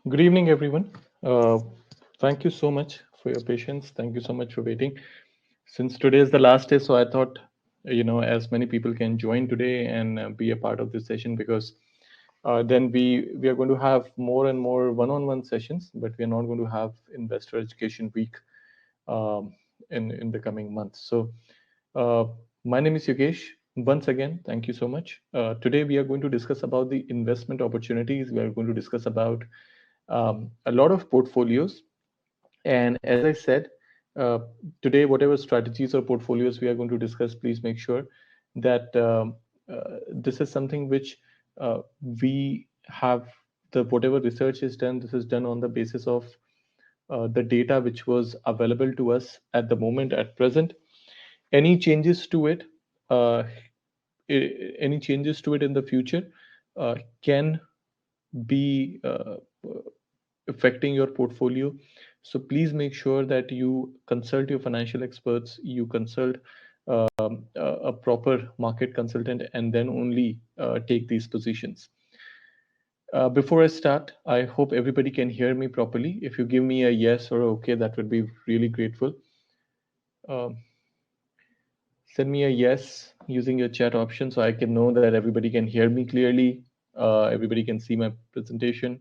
Good evening, everyone. Thank you so much for your patience. Thank you so much for waiting. Since today is the last day, so I thought, as many people can join today and be a part of this session because then we are going to have more and more one-on-one sessions, but we are not going to have Investor Education Week um, in the coming months. So, uh, my name is Yogesh. Once again, thank you so much. Today we are going to discuss about the investment opportunities. We are going to discuss about a lot of portfolios. And as I said, uh, today, whatever strategies or portfolios we are going to discuss, please make sure that this is something which we have the whatever research is done. This is done on the basis of the data which was available to us at the moment at present. Any changes to it, uh, any changes to it in the future, can be affecting your portfolio. So please make sure that you consult your financial experts, you consult a proper market consultant, and then only take these positions. Before I start, I hope everybody can hear me properly. If you give me a yes or okay, that would be really grateful. Um Send me a yes using your chat option so I can know that everybody can hear me clearly. Everybody can see my presentation.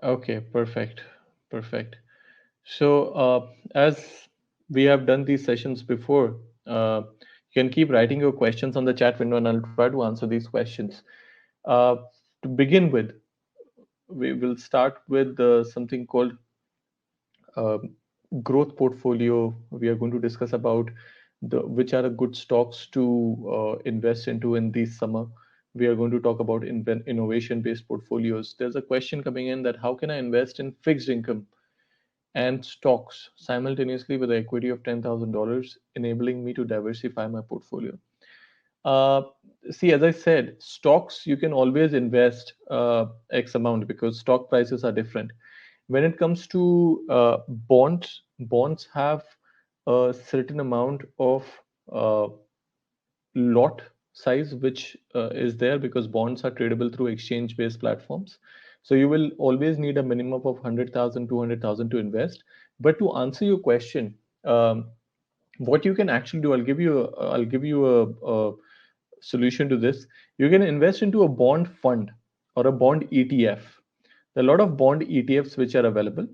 Okay, perfect. Perfect. So, as we have done these sessions before, you can keep writing your questions on the chat window and I'll try to answer these questions. Uh, to begin with, we will start with something called um, growth portfolio. We are going to discuss about the which are the good stocks to invest into in this summer. We are going to talk about innovation-based portfolios. There's a question coming in that how can I invest in fixed income and stocks simultaneously with an equity of $10,000, enabling me to diversify my portfolio. Uh, See, as I said, stocks you can always invest X amount because stock prices are different. When it comes to bonds, bonds have a certain amount of uh, lot size which is there because bonds are tradable through exchange based platforms. So you will always need a minimum of 100,000, 200,000 to invest. But to answer your question, um, what you can actually do, I'll give you a solution to this. You can invest into a bond fund or a bond ETF. There are a lot of bond ETFs which are available,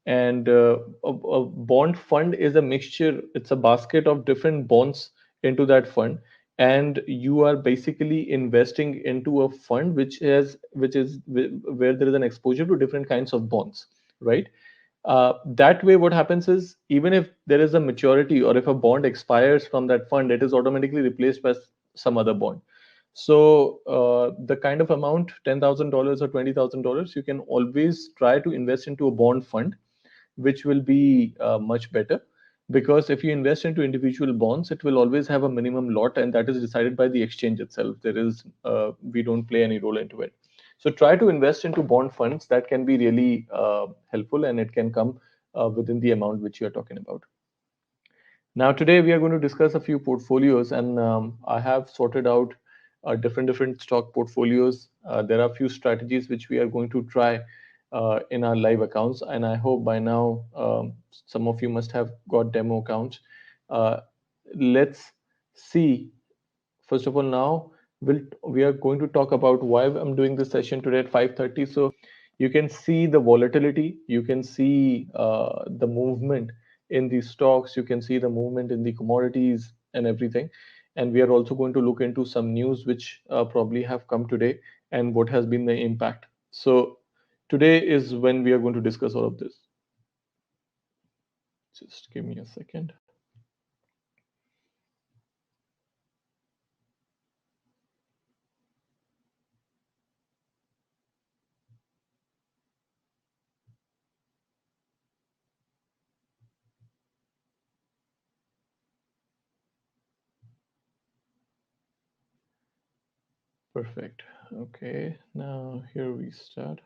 and a bond fund is a mixture. It's a basket of different bonds into that fund, and you are basically investing into a fund where there is an exposure to different kinds of bonds, right? That way, what happens is even if there is a maturity or if a bond expires from that fund, it is automatically replaced by some other bond. So the kind of amount, $10,000 or $20,000, you can always try to invest into a bond fund, which will be much better. Because if you invest into individual bonds, it will always have a minimum lot, and that is decided by the exchange itself. We don't play any role into it. So try to invest into bond funds that can be really helpful, and it can come within the amount which you are talking about. Now, today we are going to discuss a few portfolios, and I have sorted out different stock portfolios. There are a few strategies which we are going to try in our live accounts, and I hope by now some of you must have got demo accounts. Uh, let's see. First of all, now we are going to talk about why I'm doing this session today at 5:30. So you can see the volatility, you can see the movement in the stocks, you can see the movement in the commodities and everything. And we are also going to look into some news which probably have come today and what has been the impact. So today is when we are going to discuss all of this. Just give me a second. Perfect. Okay, now here we start.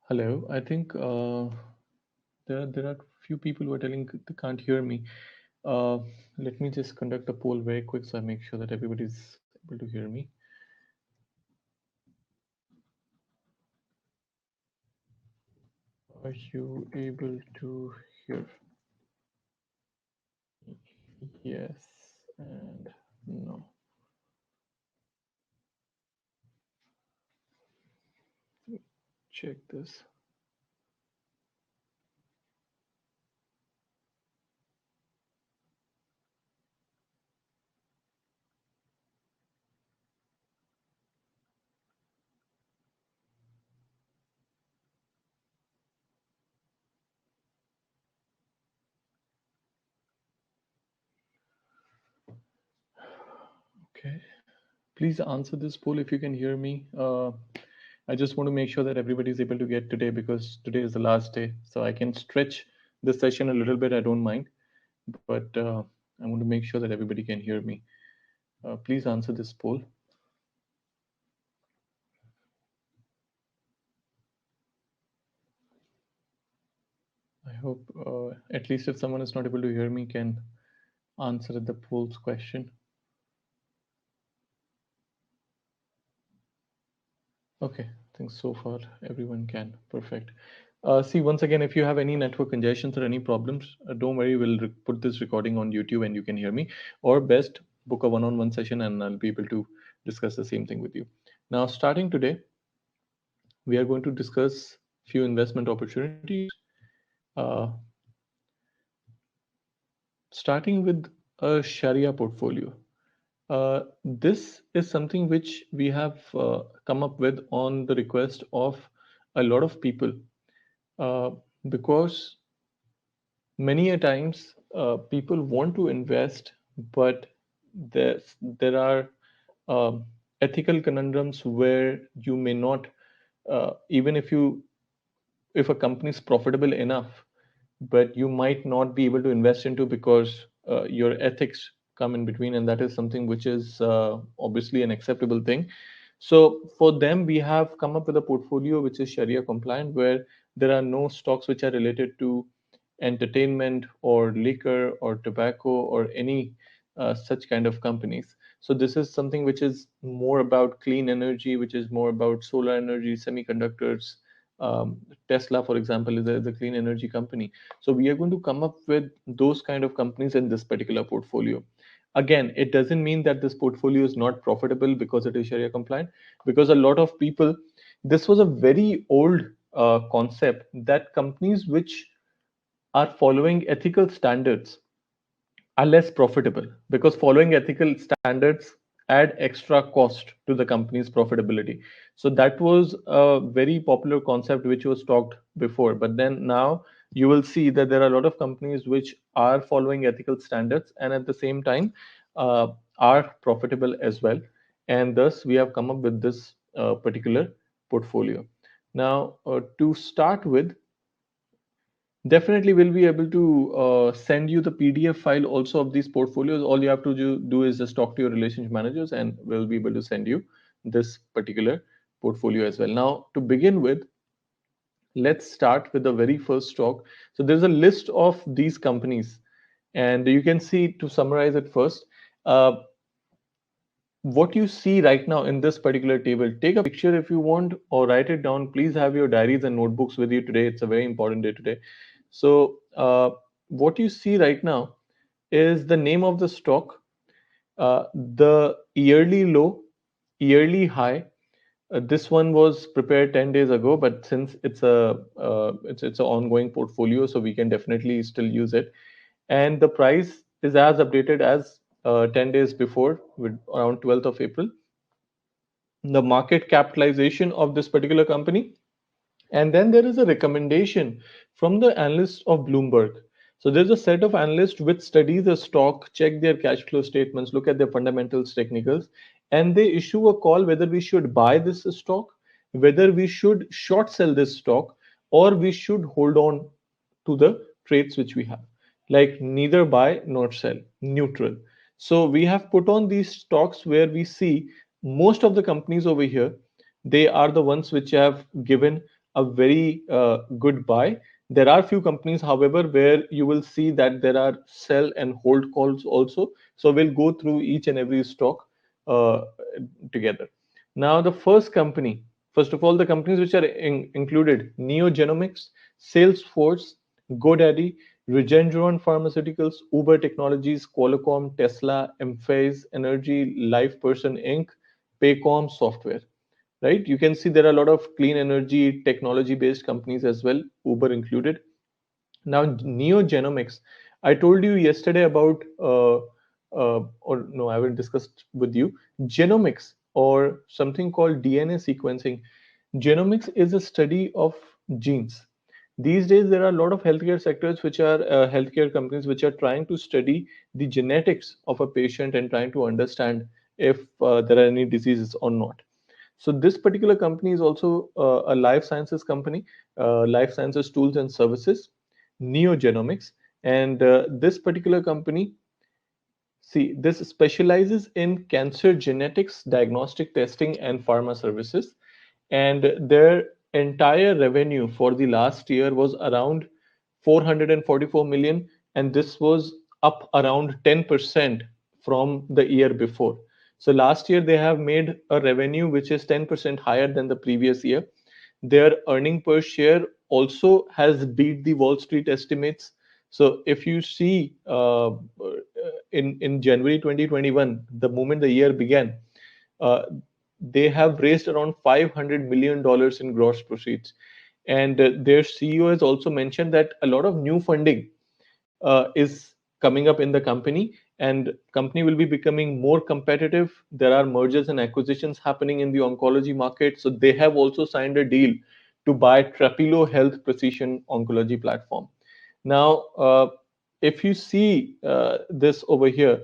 Hello. I think there are few people who are telling they can't hear me. Uh, Let me just conduct a poll very quick so I make sure that everybody's able to hear me. Are you able to hear? Yes and no. Check this. Okay. Please answer this poll if you can hear me. I just want to make sure that everybody is able to get today because today is the last day. So I can stretch the session a little bit. I don't mind, but I want to make sure that everybody can hear me. Please answer this poll. I hope at least if someone is not able to hear me, can answer the poll's question. Okay, I think so far everyone can. Perfect. See, once again, if you have any network congestions or any problems, don't worry, we'll put this recording on YouTube and you can hear me. Or best, book a one-on-one session and I'll be able to discuss the same thing with you. Now, starting today, we are going to discuss few investment opportunities. Uh, Starting with a Sharia portfolio. This is something which we have come up with on the request of a lot of people uh, because many a times people want to invest, but there are um, ethical conundrums where you may not, even if a company is profitable enough, but you might not be able to invest into because your ethics come in between, and that is something which is obviously an acceptable thing. So for them, we have come up with a portfolio which is Sharia compliant, where there are no stocks which are related to entertainment or liquor or tobacco or any such kind of companies. So this is something which is more about clean energy, which is more about solar energy, semiconductors. Tesla, for example, is a clean energy company. So we are going to come up with those kind of companies in this particular portfolio. Again, it doesn't mean that this portfolio is not profitable because it is Sharia compliant, because a lot of people, this was a very old concept that companies which are following ethical standards are less profitable because following ethical standards add extra cost to the company's profitability. So that was a very popular concept which was talked before, but then now you will see that there are a lot of companies which are following ethical standards and at the same time uh, are profitable as well, and thus we have come up with this particular portfolio. Now to start with, definitely, we'll be able to send you the PDF file also of these portfolios. All you have to do is just talk to your relationship managers, and we'll be able to send you this particular portfolio as well. Now, to begin with, let's start with the very first stock. So there's a list of these companies, and you can see, to summarize it first. What you see right now in this particular table, take a picture if you want or write it down. Please have your diaries and notebooks with you today. It's a very important day today. So what you see right now is the name of the stock, the yearly low, yearly high. This one was prepared 10 days ago, but since it's an ongoing portfolio, so we can definitely still use it. And the price is as updated as 10 days before, with around 12th of April. The market capitalization of this particular company, and then there is a recommendation from the analysts of Bloomberg. So there's a set of analysts which study the stock, check their cash flow statements, look at their fundamentals, technicals, and they issue a call whether we should buy this stock, whether we should short sell this stock, or we should hold on to the trades which we have. Like neither buy nor sell, neutral. So we have put on these stocks where we see most of the companies over here, they are the ones which have given a very good buy. There are few companies, however, where you will see that there are sell and hold calls also. So we'll go through each and every stock uh, together. Now, the first company, first of all, the companies which are included: Neogenomics, Salesforce, GoDaddy, Regeneron Pharmaceuticals, Uber Technologies, Qualcomm, Tesla, Emphase Energy, LivePerson Inc., Paycom Software. Right? You can see there are a lot of clean energy technology based companies as well, Uber included. Now, Neogenomics, I told you yesterday about, or no, I haven't discussed with you, genomics or something called DNA sequencing. Genomics is a study of genes. These days, there are a lot of healthcare sectors which are healthcare companies which are trying to study the genetics of a patient and trying to understand if there are any diseases or not. So this particular company is also a life sciences company, life sciences tools and services, Neogenomics. And this particular company, see, this specializes in cancer genetics, diagnostic testing, and pharma services. And their entire revenue for the last year was around 444 million, and this was up around 10% from the year before. So last year they have made a revenue which is 10% higher than the previous year. Their earning per share also has beat the Wall Street estimates. So if you see in January 2021, the moment the year began, uh, they have raised around $500 million in gross proceeds. And their CEO has also mentioned that a lot of new funding is coming up in the company, and company will be becoming more competitive. There are mergers and acquisitions happening in the oncology market, so they have also signed a deal to buy Trapilo Health Precision Oncology platform. Now, if you see this over here,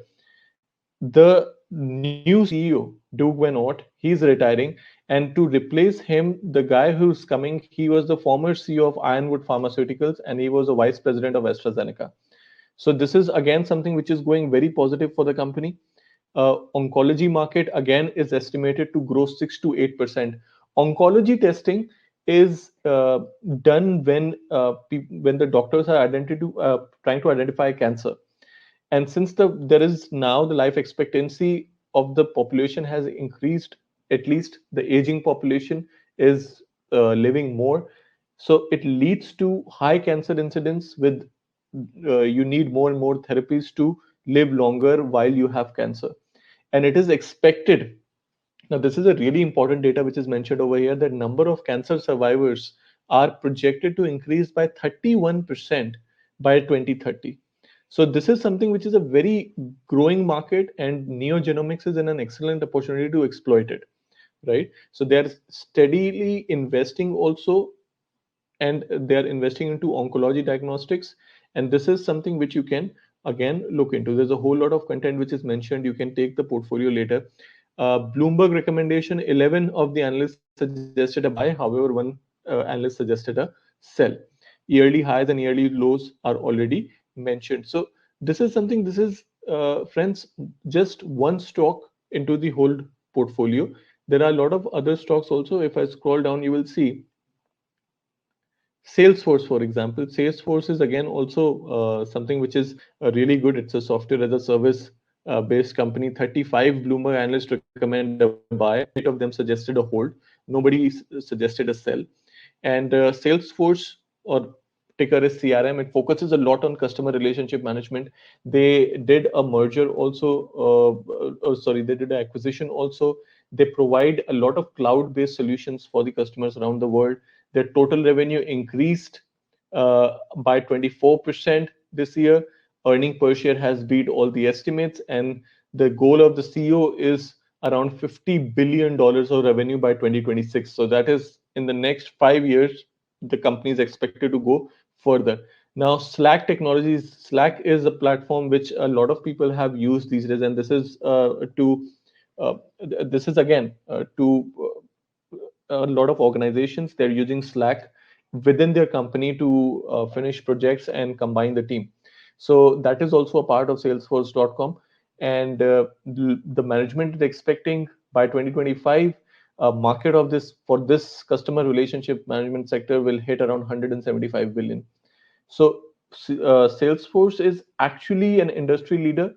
the new CEO, Doug Van Ort, he's retiring, and to replace him, the guy who's coming, he was the former CEO of Ironwood Pharmaceuticals, and he was a vice president of AstraZeneca. So this is again something which is going very positive for the company. Oncology market again is estimated to grow 6 to 8%. Oncology testing is done when the doctors are trying to identify cancer, and since there is now the life expectancy of the population has increased, at least the aging population is living more, so it leads to high cancer incidence with you need more and more therapies to live longer while you have cancer. And it is expected, now this is a really important data which is mentioned over here, that number of cancer survivors are projected to increase by 31% by 2030. So this is something which is a very growing market, and Neogenomics is in an excellent opportunity to exploit it, right? So they're steadily investing also, and they're investing into oncology diagnostics, and this is something which you can again look into. There's a whole lot of content which is mentioned. You can take the portfolio later. Bloomberg recommendation, 11 of the analysts suggested a buy, however one analyst suggested a sell. Yearly highs and yearly lows are already mentioned. So this is friends, just one stock into the whole portfolio. There are a lot of other stocks also. If I scroll down, you will see Salesforce, for example. Salesforce is again also something which is really good. It's a software as a service based company. 35 Bloomberg analysts recommend a buy. 8 of them suggested a hold. Nobody suggested a sell. And Salesforce, or ticker is CRM, it focuses a lot on customer relationship management. They did a merger also, they did an acquisition also. They provide a lot of cloud-based solutions for the customers around the world. Their total revenue increased by 24% this year. Earning per share has beat all the estimates, and the goal of the CEO is around $50 billion of revenue by 2026. So that is in the next 5 years, the company is expected to go further. Now, Slack Technologies, Slack is a platform which a lot of people have used these days, and this is again to a lot of organizations. They're using Slack within their company to finish projects and combine the team. So that is also a part of Salesforce.com. And the management is expecting by 2025 market of this for this customer relationship management sector will hit around 175 billion. So Salesforce is actually an industry leader,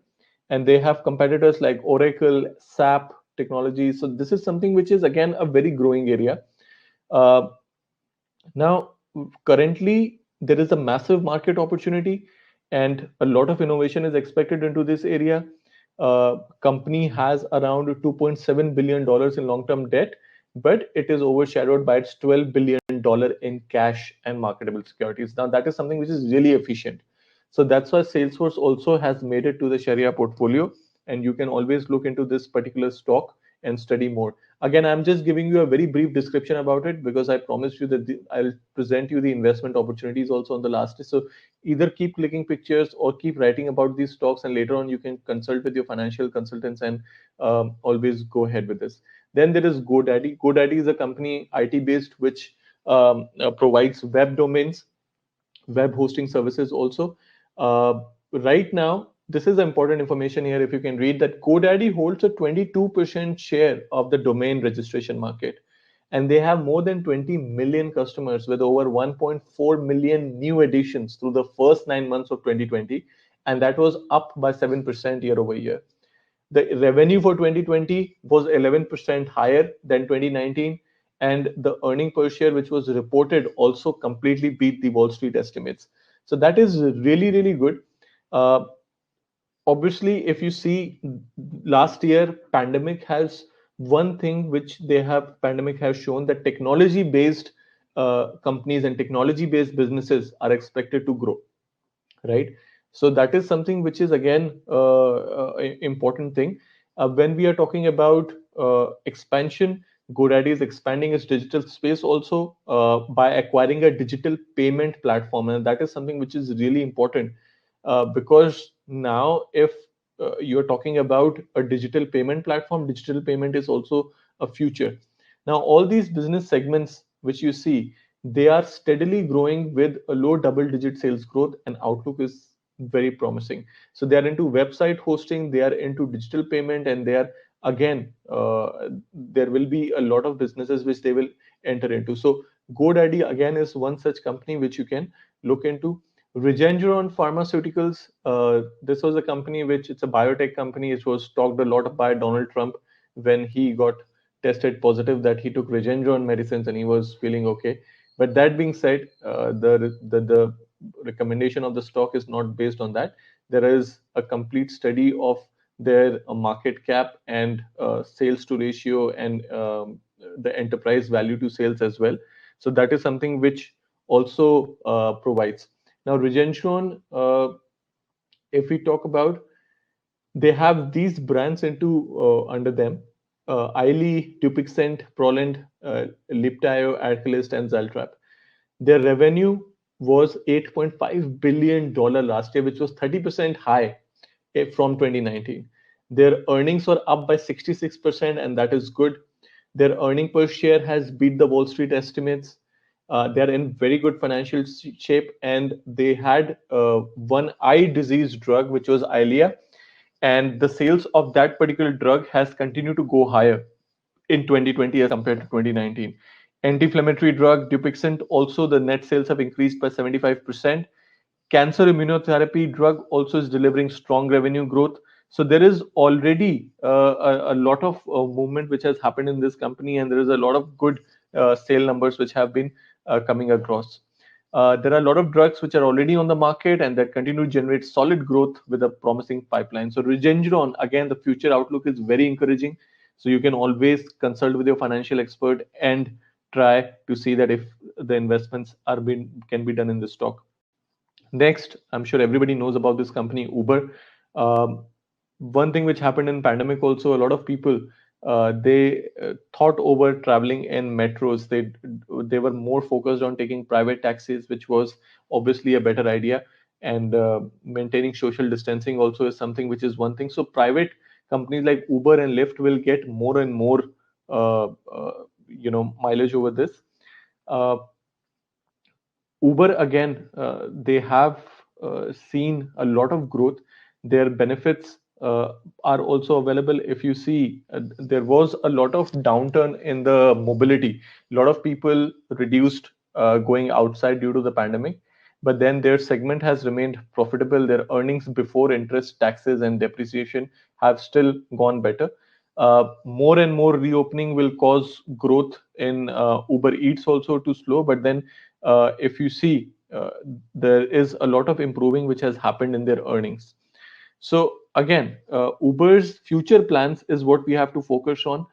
and they have competitors like Oracle, SAP technologies. So this is something which is again a very growing area. Uh, Now, currently, there is a massive market opportunity, and a lot of innovation is expected into this area. Company has around $2.7 billion in long-term debt, but it is overshadowed by its $12 billion in cash and marketable securities. Now, that is something which is really efficient. So that's why Salesforce also has made it to the Sharia portfolio, and you can always look into this particular stock and study more. Again, I'm just giving you a very brief description about it because I promised you that I'll present you the investment opportunities also on the last day. So either keep clicking pictures or keep writing about these stocks, and later on you can consult with your financial consultants and always go ahead with this. Then there is GoDaddy. GoDaddy is a company IT based which provides web domains, web hosting services also. Right now, this is important information here. If you can read that, GoDaddy holds a 22% share of the domain registration market, and they have more than 20 million customers with over 1.4 million new additions through the first 9 months of 2020, and that was up by 7% year over year. The revenue for 2020 was 11% higher than 2019, and the earning per share, which was reported, also completely beat the Wall Street estimates. So that is really, really good. Uh, Obviously, if you see last year, pandemic has one thing which they have pandemic has shown that technology based companies and technology based businesses are expected to grow, right? So that is something which is again important thing. When we are talking about expansion, GoDaddy is expanding its digital space also by acquiring a digital payment platform, and that is something which is really important because now if you're talking about a digital payment platform, digital payment is also a future. Now all these business segments which you see, they are steadily growing with a low double digit sales growth, and outlook is very promising. So they are into website hosting, they are into digital payment, and they are again there will be a lot of businesses which they will enter into. So GoDaddy again is one such company which you can look into. Regeneron Pharmaceuticals, this was a company which it's a biotech company. It was talked a lot by Donald Trump when he got tested positive that he took Regeneron medicines and he was feeling okay. But that being said, the recommendation of the stock is not based on that. There is a complete study of their market cap and sales to ratio and the enterprise value to sales as well. So that is something which also provides. Now, Regeneron, if we talk about, they have these brands into under them: Eylea, Dupixent, Prolend, Libtayo, Arcalyst, and Zaltrap. Their revenue was $8.5 billion last year, which was 30% high from 2019. Their earnings were up by 66%, and that is good. Their earning per share has beat the Wall Street estimates. They are in very good financial shape, and they had one eye disease drug, which was Eylea, and the sales of that particular drug has continued to go higher in 2020 as compared to 2019. Anti-inflammatory drug Dupixent, also the net sales have increased by 75%. Cancer immunotherapy drug also is delivering strong revenue growth. So there is already a lot of movement which has happened in this company, and there is a lot of good sale numbers which have been coming across. There are a lot of drugs which are already on the market and that continue to generate solid growth with a promising pipeline. So Regeneron, again, the future outlook is very encouraging. So you can always consult with your financial expert and try to see that if the investments can be done in the stock. Next, I'm sure everybody knows about this company, Uber. Um, One thing which happened in pandemic also, a lot of people they thought over traveling in metros. They were more focused on taking private taxis, which was obviously a better idea. And maintaining social distancing also is something which is one thing. So private companies like Uber and Lyft will get more and more mileage over this. Uh, Uber again, they have seen a lot of growth. Their benefits are also available. If you see, there was a lot of downturn in the mobility. A lot of people reduced going outside due to the pandemic, but then their segment has remained profitable. Their earnings before interest, taxes, and depreciation have still gone better. More and more reopening will cause growth in Uber Eats also to slow, but then if you see, there is a lot of improving which has happened in their earnings. So again, Uber's future plans is what we have to focus on.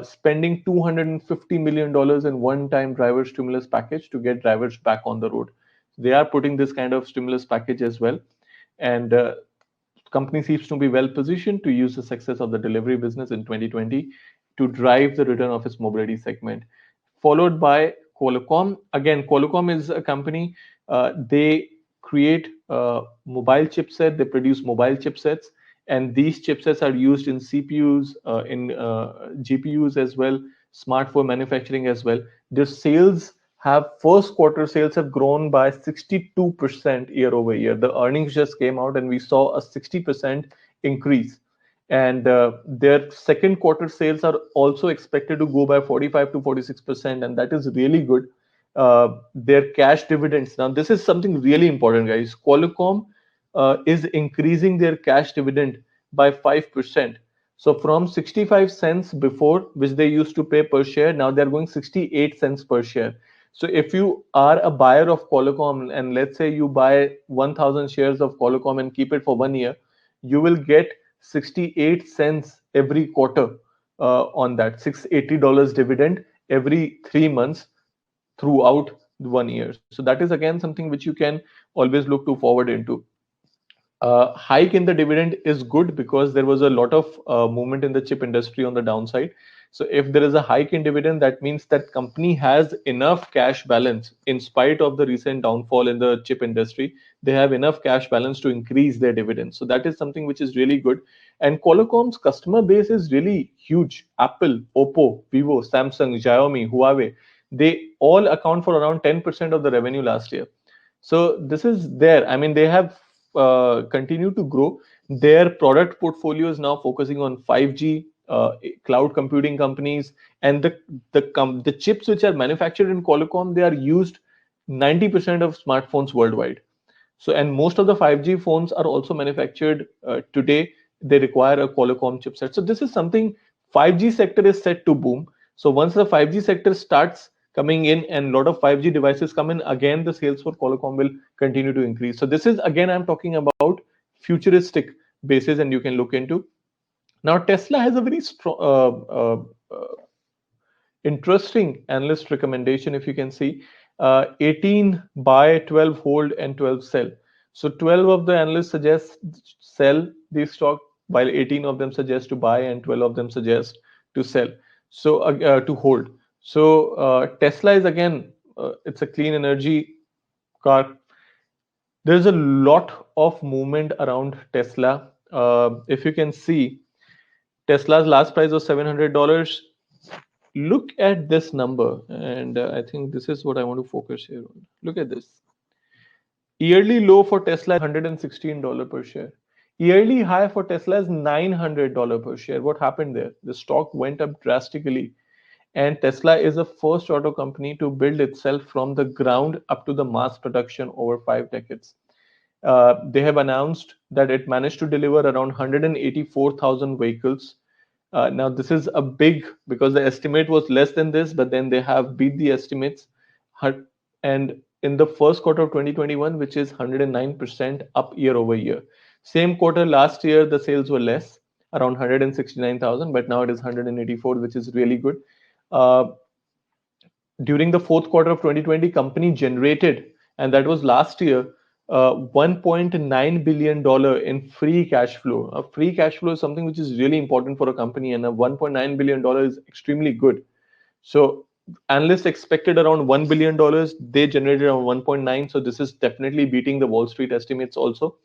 Spending $250 million in one-time driver stimulus package to get drivers back on the road. They are putting this kind of stimulus package as well, and company seems to be well positioned to use the success of the delivery business in 2020 to drive the return of its mobility segment. Followed by Qualcomm. Again, Qualcomm is a company. They create mobile chipset. They produce mobile chipsets, and these chipsets are used in CPUs, in GPUs as well, smartphone manufacturing as well. Their sales have first quarter sales have grown by 62% year over year. The earnings just came out and we saw a 60% increase. And their second quarter sales are also expected to go by 45 to 46%, and that is really good. Their cash dividends. Now, this is something really important, guys. Qualcomm is increasing their cash dividend by 5%. So from 65 cents before, which they used to pay per share, now they're going 68 cents per share. So if you are a buyer of Qualcomm and let's say you buy 1,000 shares of Qualcomm and keep it for 1 year, you will get 68 cents every quarter on that $680 dividend every 3 months throughout 1 year. So that is again something which you can always look to forward into. Hike in the dividend is good because there was a lot of movement in the chip industry on the downside. So if there is a hike in dividend, that means that company has enough cash balance in spite of the recent downfall in the chip industry. They have enough cash balance to increase their dividends. So that is something which is really good. And Qualcomm's customer base is really huge. Apple, Oppo, Vivo, Samsung, Xiaomi, Huawei, they all account for around 10% of the revenue last year. So this is there. I mean, they have continue to grow. Their product portfolio is now focusing on 5G, cloud computing companies, and the chips which are manufactured in Qualcomm, they are used 90% of smartphones worldwide. So, and most of the 5G phones are also manufactured today. They require a Qualcomm chipset. So this is something 5G sector is set to boom. So once the 5G sector starts coming in and a lot of 5G devices come in, again, the sales for Qualcomm will continue to increase. So this is, again, I'm talking about futuristic basis and you can look into. Now, Tesla has a very strong, interesting analyst recommendation, if you can see. 18 buy, 12 hold, and 12 sell. So 12 of the analysts suggest sell these stock, while 18 of them suggest to buy, and 12 of them suggest to sell. So to hold. So Tesla is again, it's a clean energy car. There's a lot of movement around Tesla. If you can see, Tesla's last price was $700. Look at this number, and I think this is what I want to focus here on. Look at this. Yearly low for Tesla is $116 per share. Yearly high for Tesla is $900 per share. What happened there? The stock went up drastically. And Tesla is the first auto company to build itself from the ground up to the mass production over 5 decades. They have announced that it managed to deliver around 184,000 vehicles. Now, this is a big, because the estimate was less than this, but then they have beat the estimates. And in the first quarter of 2021, which is 109% up year over year. Same quarter last year, the sales were less, around 169,000, but now it is 184, which is really good. During the fourth quarter of 2020, company generated, and that was last year, $1.9 billion in free cash flow. A free cash flow is something which is really important for a company, and a $1.9 billion is extremely good. So analysts expected around $1 billion. They generated around 1.9. So this is definitely beating the Wall Street estimates also.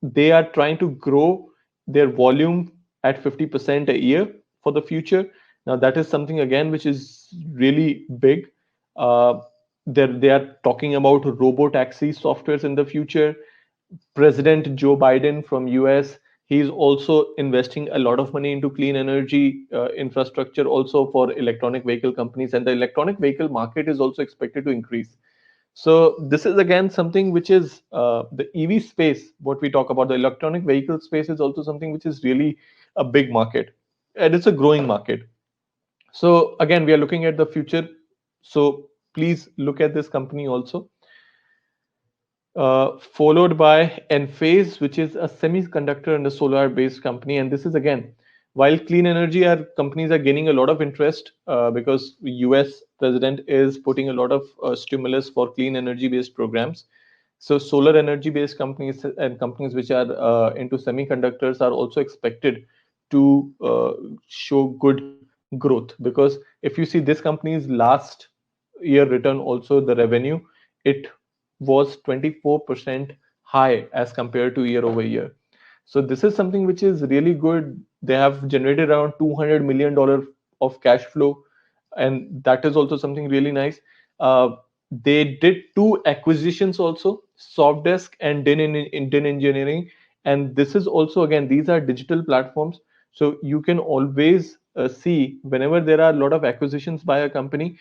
They are trying to grow their volume at 50% a year for the future. Now that is something again which is really big. They are talking about robo taxi softwares in the future. President Joe Biden from US, he's also investing a lot of money into clean energy infrastructure also for electronic vehicle companies, and the electronic vehicle market is also expected to increase. So this is again something which is the EV space. What we talk about, the electronic vehicle space, is also something which is really a big market, and it's a growing market. So again, we are looking at the future. So please look at this company also. Followed by Enphase, which is a semiconductor and a solar-based company. And this is again, while clean energy companies are gaining a lot of interest because US president is putting a lot of stimulus for clean energy-based programs. So solar energy-based companies and companies which are into semiconductors are also expected to show good growth, because if you see this company's last year return, also the revenue, it was 24% high as compared to year over year. So this is something which is really good. They have generated around $200 million of cash flow, and that is also something really nice. They did two acquisitions also, Softdesk and DIN Engineering, and this is also, again, these are digital platforms. So you can always see whenever there are a lot of acquisitions by a company,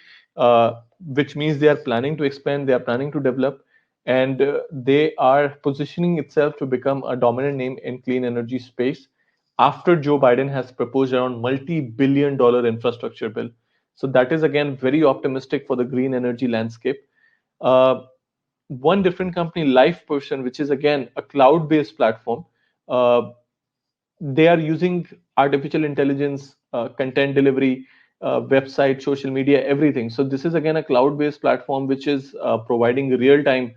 which means they are planning to expand, they are planning to develop, and they are positioning itself to become a dominant name in clean energy space after Joe Biden has proposed around multi-billion-dollar infrastructure bill. So that is again very optimistic for the green energy landscape. Uh, One different company, LifePerson, which is again a cloud-based platform. Uh, they are using artificial intelligence, content delivery, website, social media, everything. So this is again a cloud-based platform which is providing real-time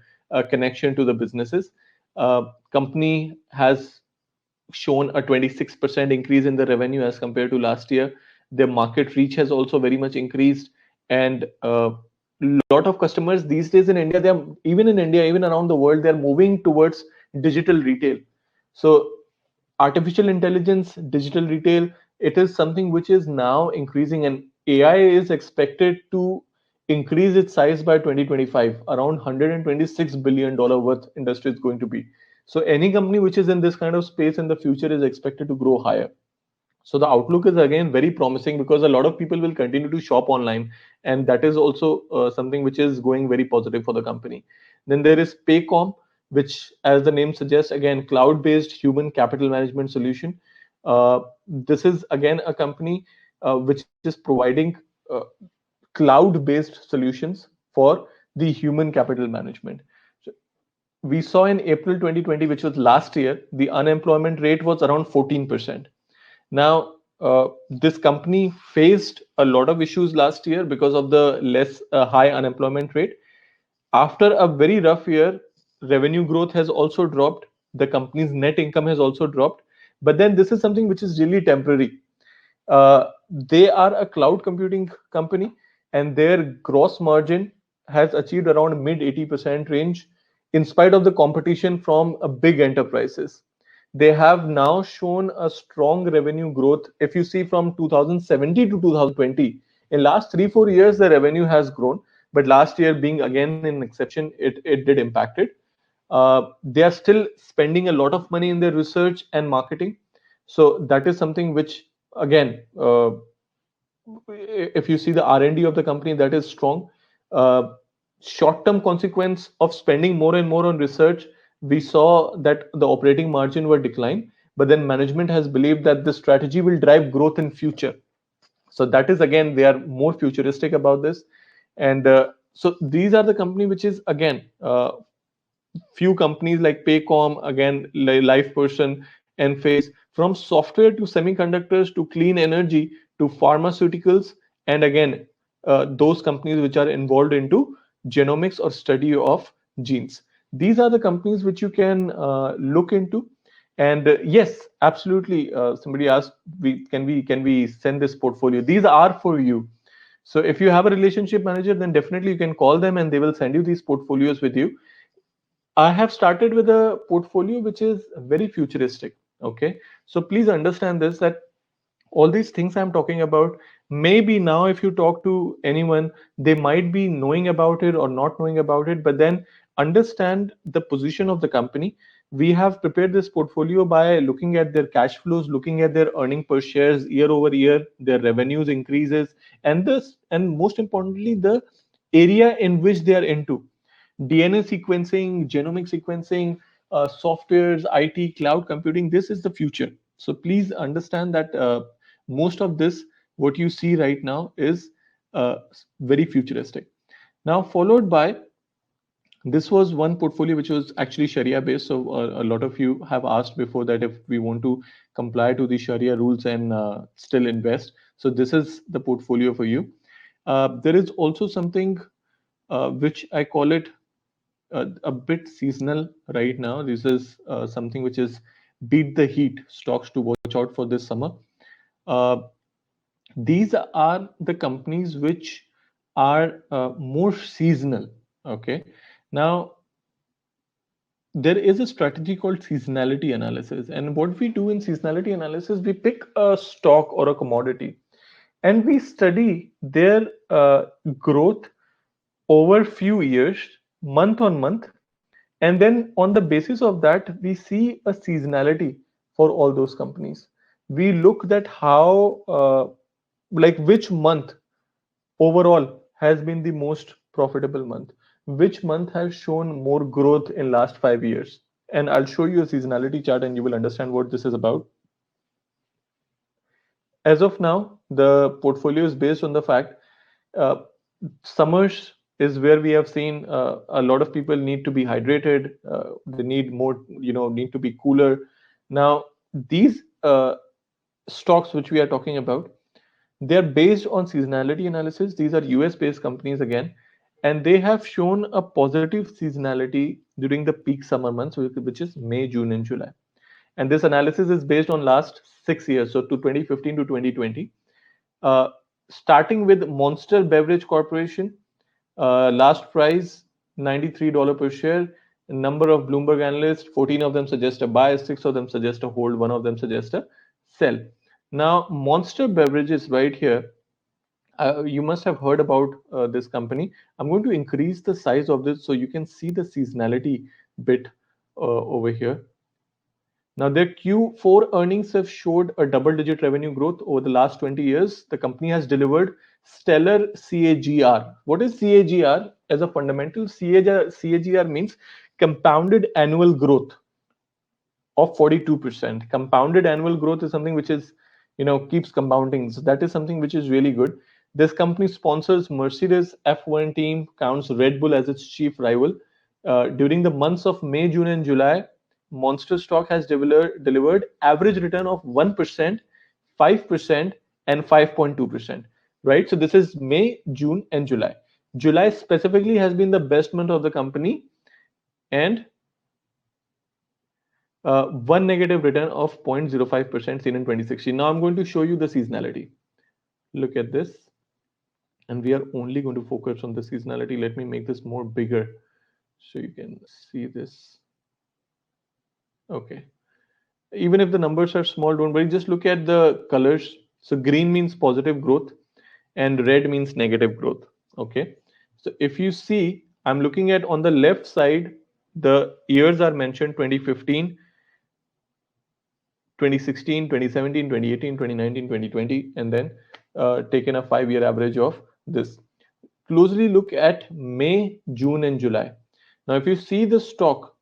connection to the businesses. Company has shown a 26% increase in the revenue as compared to last year. Their market reach has also very much increased, and a lot of customers these days in India, they are even in India, even around the world, they are moving towards digital retail. So artificial intelligence, digital retail, it is something which is now increasing, and AI is expected to increase its size by 2025. Around $126 billion worth industry is going to be. So any company which is in this kind of space in the future is expected to grow higher. So the outlook is again very promising because a lot of people will continue to shop online, and that is also something which is going very positive for the company. Then there is Paycom, which, as the name suggests, again cloud-based human capital management solution. This is again a company which is providing uh, cloud-based solutions for the human capital management. So we saw in April 2020, which was last year, the unemployment rate was around 14%. Now, this company faced a lot of issues last year because of the less high unemployment rate. After a very rough year, revenue growth has also dropped. The company's net income has also dropped. But then this is something which is really temporary. They are a cloud computing company, and their gross margin has achieved around mid 80% range in spite of the competition from big enterprises. They have now shown a strong revenue growth. If you see from 2017 to 2020, in last 3-4 years, the revenue has grown. But last year being again an exception, it did impact it. They are still spending a lot of money in their research and marketing. So that is something which, again, if you see the R&D of the company, that is strong. Uh, Short-term consequence of spending more and more on research, we saw that the operating margin were declined, but then management has believed that this strategy will drive growth in future. So that is, again, they are more futuristic about this. And so these are the company which is, again, few companies like Paycom, again, LifePerson, Enphase, from software to semiconductors to clean energy to pharmaceuticals, and again, those companies which are involved into genomics or study of genes. These are the companies which you can look into. And yes, absolutely. Somebody asked, we send this portfolio? These are for you. So if you have a relationship manager, then definitely you can call them and they will send you these portfolios with you. I have started with a portfolio which is very futuristic. Okay. So please understand this, that all these things I'm talking about, maybe now if you talk to anyone, they might be knowing about it or not knowing about it, but then understand the position of the company. We have prepared this portfolio by looking at their cash flows, looking at their earning per shares year over year, their revenues increases, and this, and most importantly, the area in which they are into. DNA sequencing, genomic sequencing, softwares, IT, cloud computing. This is the future. So please understand that most of this, what you see right now, is very futuristic. Now, followed by, this was one portfolio which was actually Sharia based. So a lot of you have asked before that if we want to comply to the Sharia rules and still invest. So this is the portfolio for you. There is also something which I call it a bit seasonal right now. This is something which is beat the heat stocks to watch out for this summer. Uh, these are the companies which are more seasonal. Okay. Now, there is a strategy called seasonality analysis. And what we do in seasonality analysis, we pick a stock or a commodity and we study their growth over few years, month on month. And then on the basis of that, we see a seasonality for all those companies. We look at how, like which month overall has been the most profitable month, which month has shown more growth in last 5 years. And I'll show you a seasonality chart and you will understand what this is about. As of now, the portfolio is based on the fact uh, summers is where we have seen a lot of people need to be hydrated. They need more, need to be cooler. Now, these stocks which we are talking about, they're based on seasonality analysis. These are US based companies again, and they have shown a positive seasonality during the peak summer months, which is May, June, and July. And this analysis is based on last 6 years, so to 2015 to 2020. Uh, Starting with Monster Beverage Corporation, last price $93 per share. Number of Bloomberg analysts, 14 of them suggest a buy, 6 of them suggest a hold, 1 of them suggest a sell. Now, Monster Beverages right here, you must have heard about this company. I'm going to increase the size of this so you can see the seasonality bit over here. Now, their Q4 earnings have showed a double-digit revenue growth over the last 20 years. The company has delivered stellar CAGR. What is CAGR? As a fundamental, CAGR means compounded annual growth of 42%. Compounded annual growth is something which is, keeps compounding. So that is something which is really good. This company sponsors Mercedes F1 team, counts Red Bull as its chief rival. During the months of May, June, and July, Monster stock has delivered average return of 1%, 5%, and 5.2%. Right? So this is May, June, and July. July specifically has been the best month of the company, and one negative return of 0.05% seen in 2016. Now I'm going to show you the seasonality. Look at this. And we are only going to focus on the seasonality. Let me make this more bigger so you can see this. Okay. Even if the numbers are small, don't worry. Just look at the colors. So green means positive growth and red means negative growth. Okay. So if you see, I'm looking at on the left side, the years are mentioned 2015, 2016, 2017, 2018, 2019, 2020, and then taken a 5 year average of this. Closely look at May, June, and July. Now, if you see the stock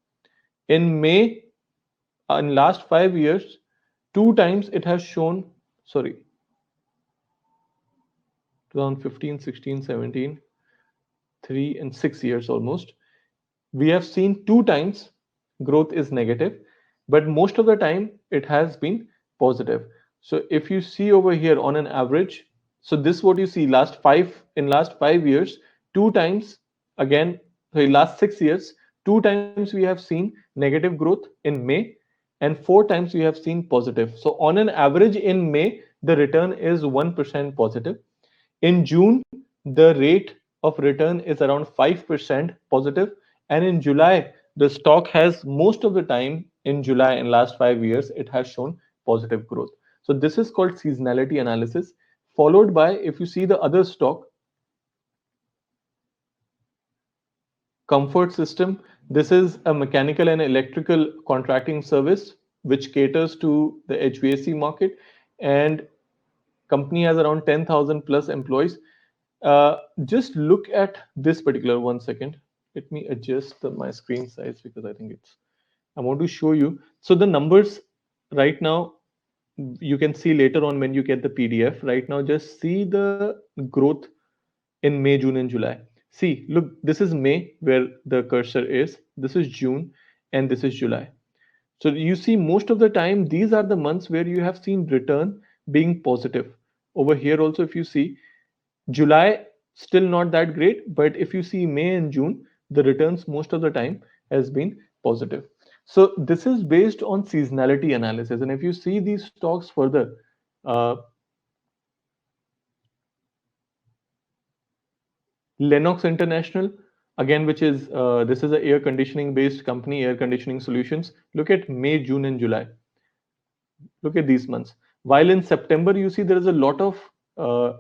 in May, in last 5 years, two times it has shown, sorry, 2015, 16, 17, 3 and 6 years almost. We have seen two times growth is negative, but most of the time it has been positive. So if you see over here on an average, so this what you see last 5 years, two times again, sorry, last 6 years, two times we have seen negative growth in May, and four times we have seen positive. So on an average in May, the return is 1% positive. In June, the rate of return is around 5% positive. And in July, the stock has most of the time in July in last 5 years, it has shown positive growth. So this is called seasonality analysis. Followed by, if you see the other stock, Comfort System, This is a mechanical and electrical contracting service which caters to the HVAC market, and company has around 10,000 plus employees. Just look at this particular, one second. Let me adjust my screen size because I think I want to show you. So the numbers right now, you can see later on when you get the PDF. Right now, just see the growth in May, June, and July. See, look, this is May where the cursor is, this is June, and this is July. So you see, most of the time, these are the months where you have seen return being positive. Over here also, if you see, July still not that great, but if you see May and June, the returns most of the time has been positive. So this is based on seasonality analysis, and if you see these stocks further, uh, Lennox International, again, which is this is a air conditioning based company, air conditioning solutions. Look at May, June, and July. Look at these months. While in September, you see there is a lot of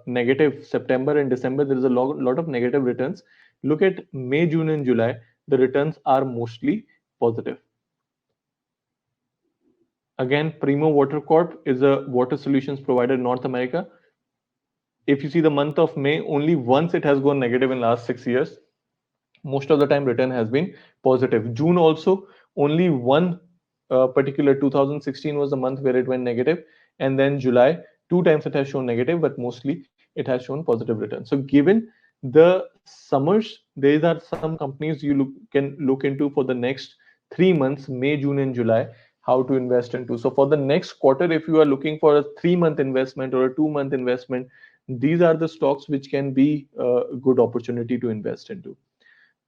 negative. September and December, there is a lot of negative returns. Look at May, June, and July. The returns are mostly positive. Again, Primo Water Corp is a water solutions provider in North America. If you see the month of May, only once it has gone negative in last 6 years. Most of the time return has been positive. June also, only one particular 2016 was the month where it went negative, and then July, two times it has shown negative, but mostly it has shown positive return. So given the summers, these are some companies can look into for the next 3 months, May, June, and July, how to invest into. So for the next quarter, if you are looking for a 3 month investment or a 2 month investment, these are the stocks which can be a good opportunity to invest into,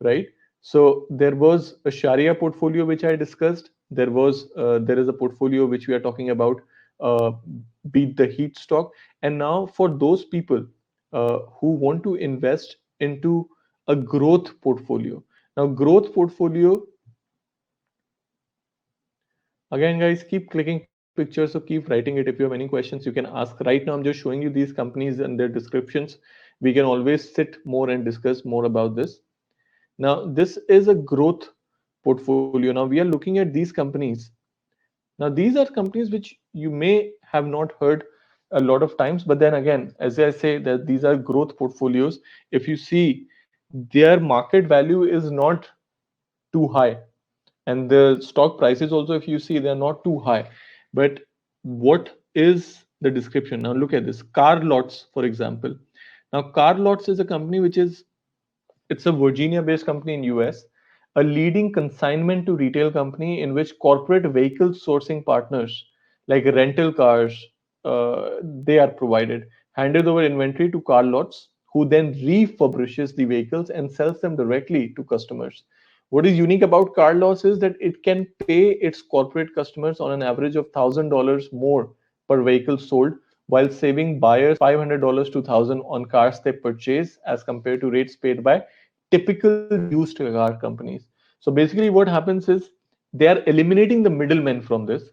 right? So there was a Sharia portfolio which I discussed. There is a portfolio which we are talking about, uh, beat the heat stock. And now for those people who want to invest into a growth portfolio. Now growth portfolio, again, guys, keep clicking pictures, so keep writing it. If you have any questions, you can ask. Right now, I'm just showing you these companies and their descriptions. We can always sit more and discuss more about this. Now, this is a growth portfolio. Now, we are looking at these companies. Now, these are companies which you may have not heard a lot of times, but then again, as I say, that these are growth portfolios. If you see, their market value is not too high, and the stock prices also, if you see, they're not too high. But what is the description? Now, look at this. Car Lots, for example. Now, Car Lots is a company which is, it's a Virginia-based company in US, a leading consignment to retail company in which corporate vehicle sourcing partners like rental cars, they are provided, handed over inventory to car lots, who then refurbishes the vehicles and sells them directly to customers. What is unique about car lots is that it can pay its corporate customers on an average of $1,000 more per vehicle sold, while saving buyers $500 to 1,000 on cars they purchase as compared to rates paid by typical used car companies. So basically, what happens is they are eliminating the middlemen from this.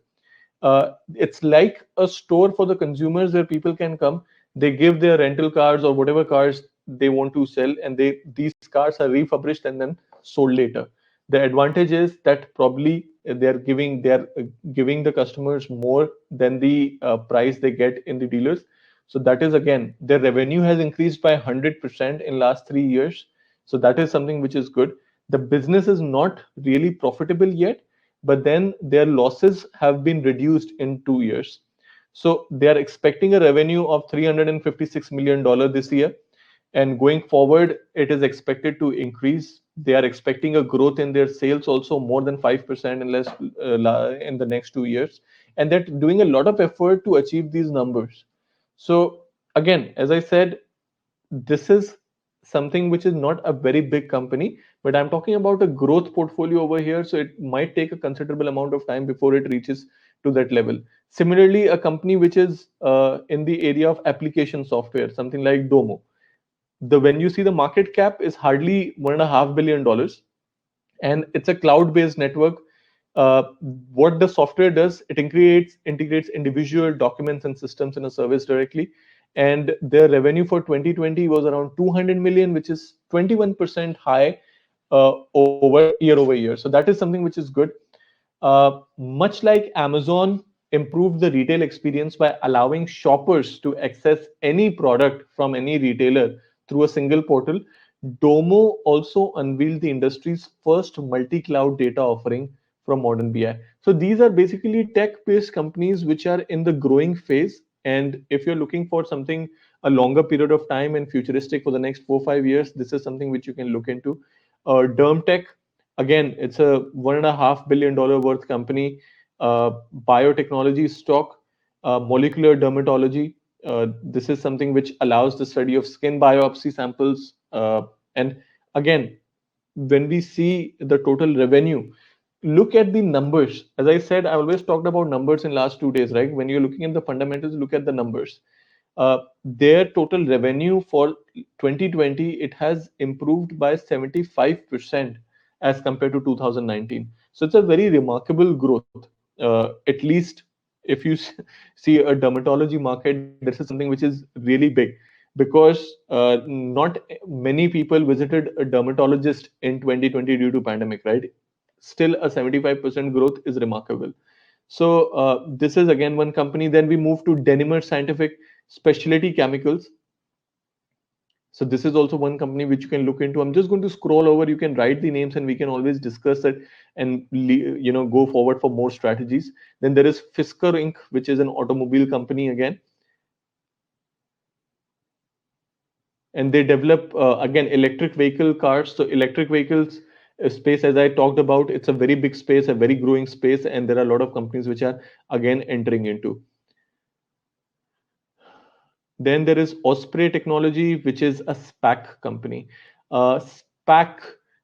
It's like a store for the consumers where people can come, they give their rental cars or whatever cars they want to sell, and these cars are refurbished and then sold later. The advantage is that probably they're giving the customers more than the price they get in the dealers. So that is, again, their revenue has increased by 100% in last 3 years. So that is something which is good. The business is not really profitable yet, but then their losses have been reduced in 2 years. So they are expecting a revenue of $356 million this year, and going forward, it is expected to increase. They are expecting a growth in their sales also more than 5% in the next 2 years, and they're doing a lot of effort to achieve these numbers. So again, as I said, this is something which is not a very big company, but I'm talking about a growth portfolio over here. So it might take a considerable amount of time before it reaches to that level. Similarly, a company which is in the area of application software, something like Domo, the when you see the market cap is hardly $1.5 billion, and it's a cloud-based network. What the software does, it integrates individual documents and systems in a service directly. And their revenue for 2020 was around 200 million, which is 21% high over year over year. So that is something which is good. Much like Amazon improved the retail experience by allowing shoppers to access any product from any retailer through a single portal, Domo also unveiled the industry's first multi-cloud data offering from modern BI. So these are basically tech-based companies which are in the growing phase. And if you're looking for something a longer period of time and futuristic for the next 4 5 years, this is something which you can look into. Dermtech, again, it's a $1.5 billion worth company. Biotechnology stock, molecular dermatology. This is something which allows the study of skin biopsy samples. And again, when we see the total revenue, look at the numbers. As I said, I always talked about numbers in last 2 days, right? When you're looking at the fundamentals, look at the numbers. Their total revenue for 2020, it has improved by 75% as compared to 2019. So it's a very remarkable growth. At least if you see a dermatology market, this is something which is really big, because not many people visited a dermatologist in 2020 due to pandemic, right? Still a 75% growth is remarkable. So this is again one company. Then we move to Denimer Scientific Specialty Chemicals. So this is also one company which you can look into. I'm just going to scroll over. You can write the names, and we can always discuss it and go forward for more strategies. Then there is Fisker Inc., which is an automobile company again, and they develop again electric vehicle cars. So electric vehicles space, as I talked about, it's a very big space, a very growing space, and there are a lot of companies which are again entering into. Then there is Osprey Technology, which is a SPAC company. SPAC,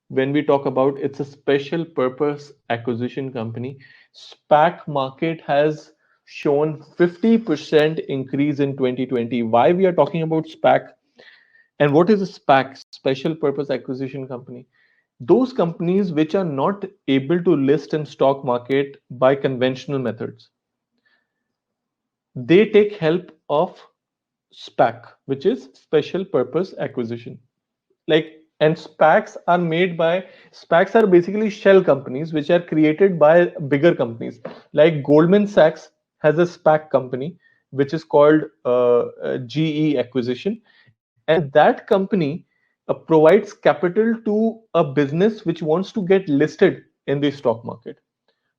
when we talk about, it's a special purpose acquisition company. SPAC market has shown 50% increase in 2020. Why we are talking about SPAC? And what is a SPAC, special purpose acquisition company? Those companies which are not able to list in stock market by conventional methods, they take help of SPAC, which is special purpose acquisition. And SPACs are basically shell companies which are created by bigger companies. Like Goldman Sachs has a SPAC company which is called GE Acquisition, and that company provides capital to a business which wants to get listed in the stock market.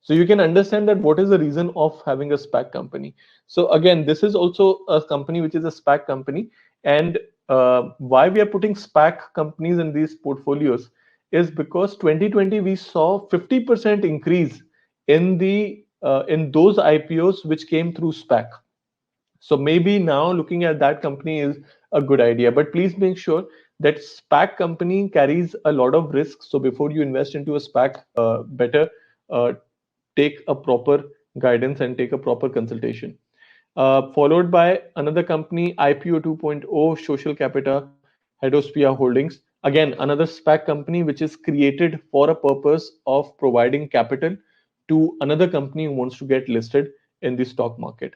So you can understand that what is the reason of having a SPAC company. So again, this is also a company which is a SPAC company. And why we are putting SPAC companies in these portfolios is because 2020 we saw 50% increase in those IPOs which came through SPAC. So maybe now looking at that company is a good idea. But please make sure that SPAC company carries a lot of risks. So before you invest into a SPAC, better uh, take a proper guidance and take a proper consultation. Followed by another company, IPO 2.0, Social Capita, Hedospia Holdings. Again, another SPAC company which is created for a purpose of providing capital to another company who wants to get listed in the stock market.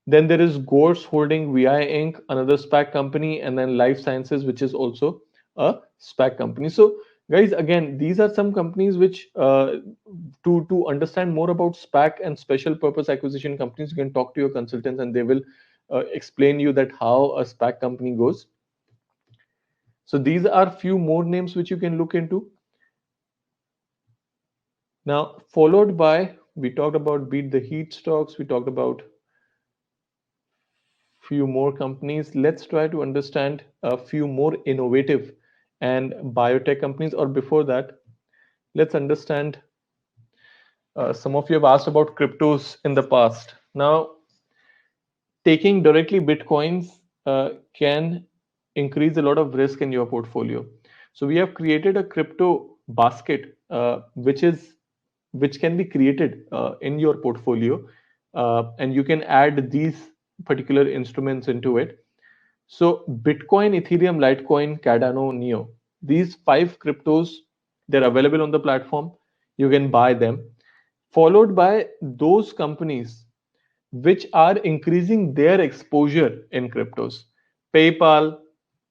Then there is Gorse Holding VI Inc., another SPAC company, and then Life Sciences, which is also a SPAC company. So, guys, again, these are some companies which, to understand more about SPAC and special purpose acquisition companies, you can talk to your consultants, and they will explain you that how a SPAC company goes. So these are few more names which you can look into. Now, followed by, we talked about beat the heat stocks, we talked about few more companies. Let's try to understand a few more innovative and biotech companies. Or before that, let's understand. Some of you have asked about cryptos in the past. Now, taking directly Bitcoins can increase a lot of risk in your portfolio. So we have created a crypto basket, which can be created in your portfolio, and you can add these particular instruments into it. So Bitcoin, Ethereum, Litecoin, Cardano, Neo, these 5 cryptos, they're available on the platform. You can buy them. Followed by those companies which are increasing their exposure in cryptos. PayPal,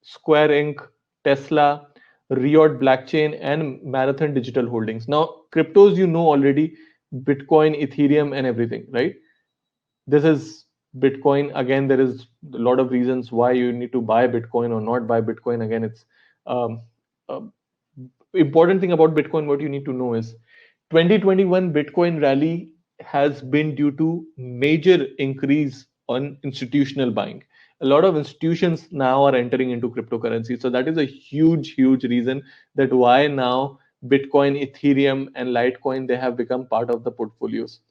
Square Inc., Tesla. Riot Blockchain, and Marathon Digital Holdings. Now, cryptos, you know already, Bitcoin, Ethereum, and everything, right? This is Bitcoin. Again, there is a lot of reasons why you need to buy Bitcoin or not buy Bitcoin. Again, it's um, uh, important thing about Bitcoin. What you need to know is 2021 Bitcoin rally has been due to major increase on institutional buying. A lot of institutions now are entering into cryptocurrency. So that is a huge reason that why now Bitcoin, Ethereum, and Litecoin, they have become part of the portfolios.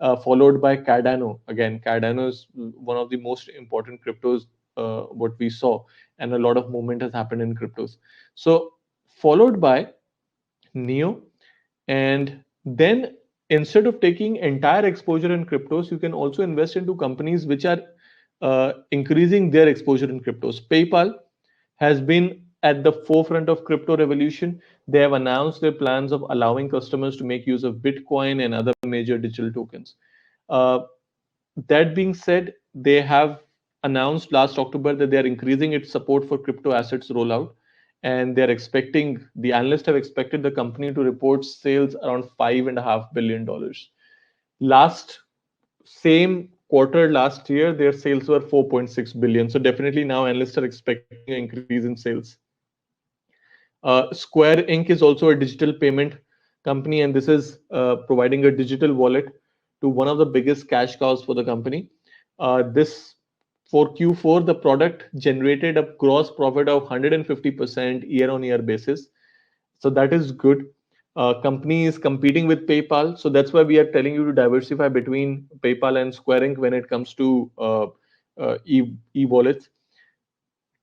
Followed by Cardano. Again, Cardano is one of the most important cryptos what we saw, and a lot of movement has happened in cryptos. So followed by Neo, and then instead of taking entire exposure in cryptos, you can also invest into companies which are increasing their exposure in cryptos. PayPal has been at the forefront of crypto revolution. They have announced their plans of allowing customers to make use of Bitcoin and other major digital tokens. Uh, that being said, they have announced last October that they are increasing its support for crypto assets rollout, and they're expecting the analysts have expected the company to report sales around $5.5 billion. Last same quarter last year, their sales were 4.6 billion. So definitely now analysts are expecting an increase in sales. Square Inc. is also a digital payment company, and this is providing a digital wallet to one of the biggest cash cows for the company. This for Q4, the product generated a gross profit of 150% year-on-year basis. So that is good. Company is competing with PayPal, so that's why we are telling you to diversify between PayPal and Square Inc. when it comes to e-wallets.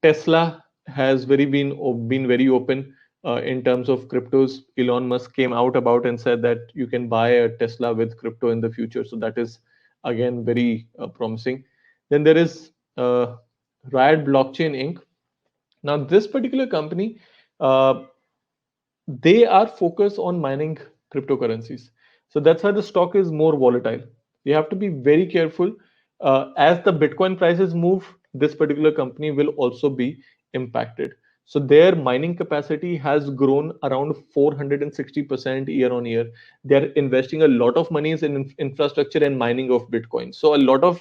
Tesla has been very open in terms of cryptos. Elon Musk came out about and said that you can buy a Tesla with crypto in the future. So that is again very promising. Then there is Riot Blockchain Inc. Now this particular company, uh, they are focused on mining cryptocurrencies. So that's why the stock is more volatile. You have to be very careful. As the Bitcoin prices move, this particular company will also be impacted. So their mining capacity has grown around 460% year on year. They're investing a lot of money in infrastructure and mining of Bitcoin. So a lot of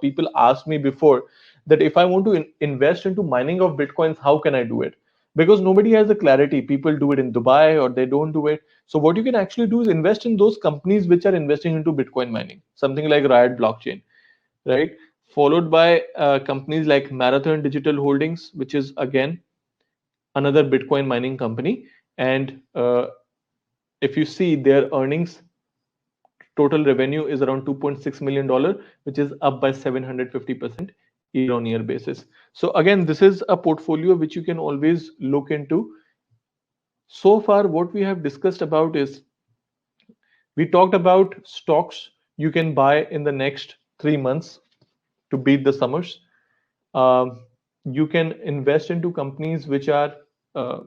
people asked me before that if I want to invest into mining of Bitcoins, how can I do it? Because nobody has the clarity. People do it in Dubai or they don't do it. So what you can actually do is invest in those companies which are investing into Bitcoin mining, something like Riot Blockchain, right? Followed by companies like Marathon Digital Holdings, which is again another Bitcoin mining company. And if you see their earnings, total revenue is around $2.6 million, which is up by 750% year on year basis. So again, this is a portfolio which you can always look into. So far, what we have discussed about is we talked about stocks you can buy in the next 3 months to beat the summers. Um, you can invest into companies which are uh,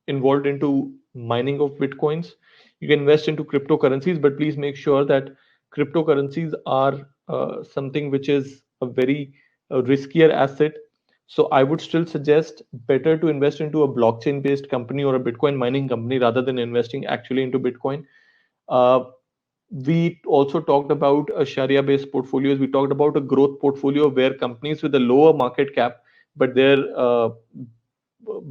involved into mining of bitcoins. You can invest into cryptocurrencies, but please make sure that cryptocurrencies are something which is a very riskier asset. So I would still suggest better to invest into a blockchain based company or a bitcoin mining company rather than investing actually into bitcoin. Uh, we also talked about a Sharia based portfolios. We talked about a growth portfolio where companies with a lower market cap, but their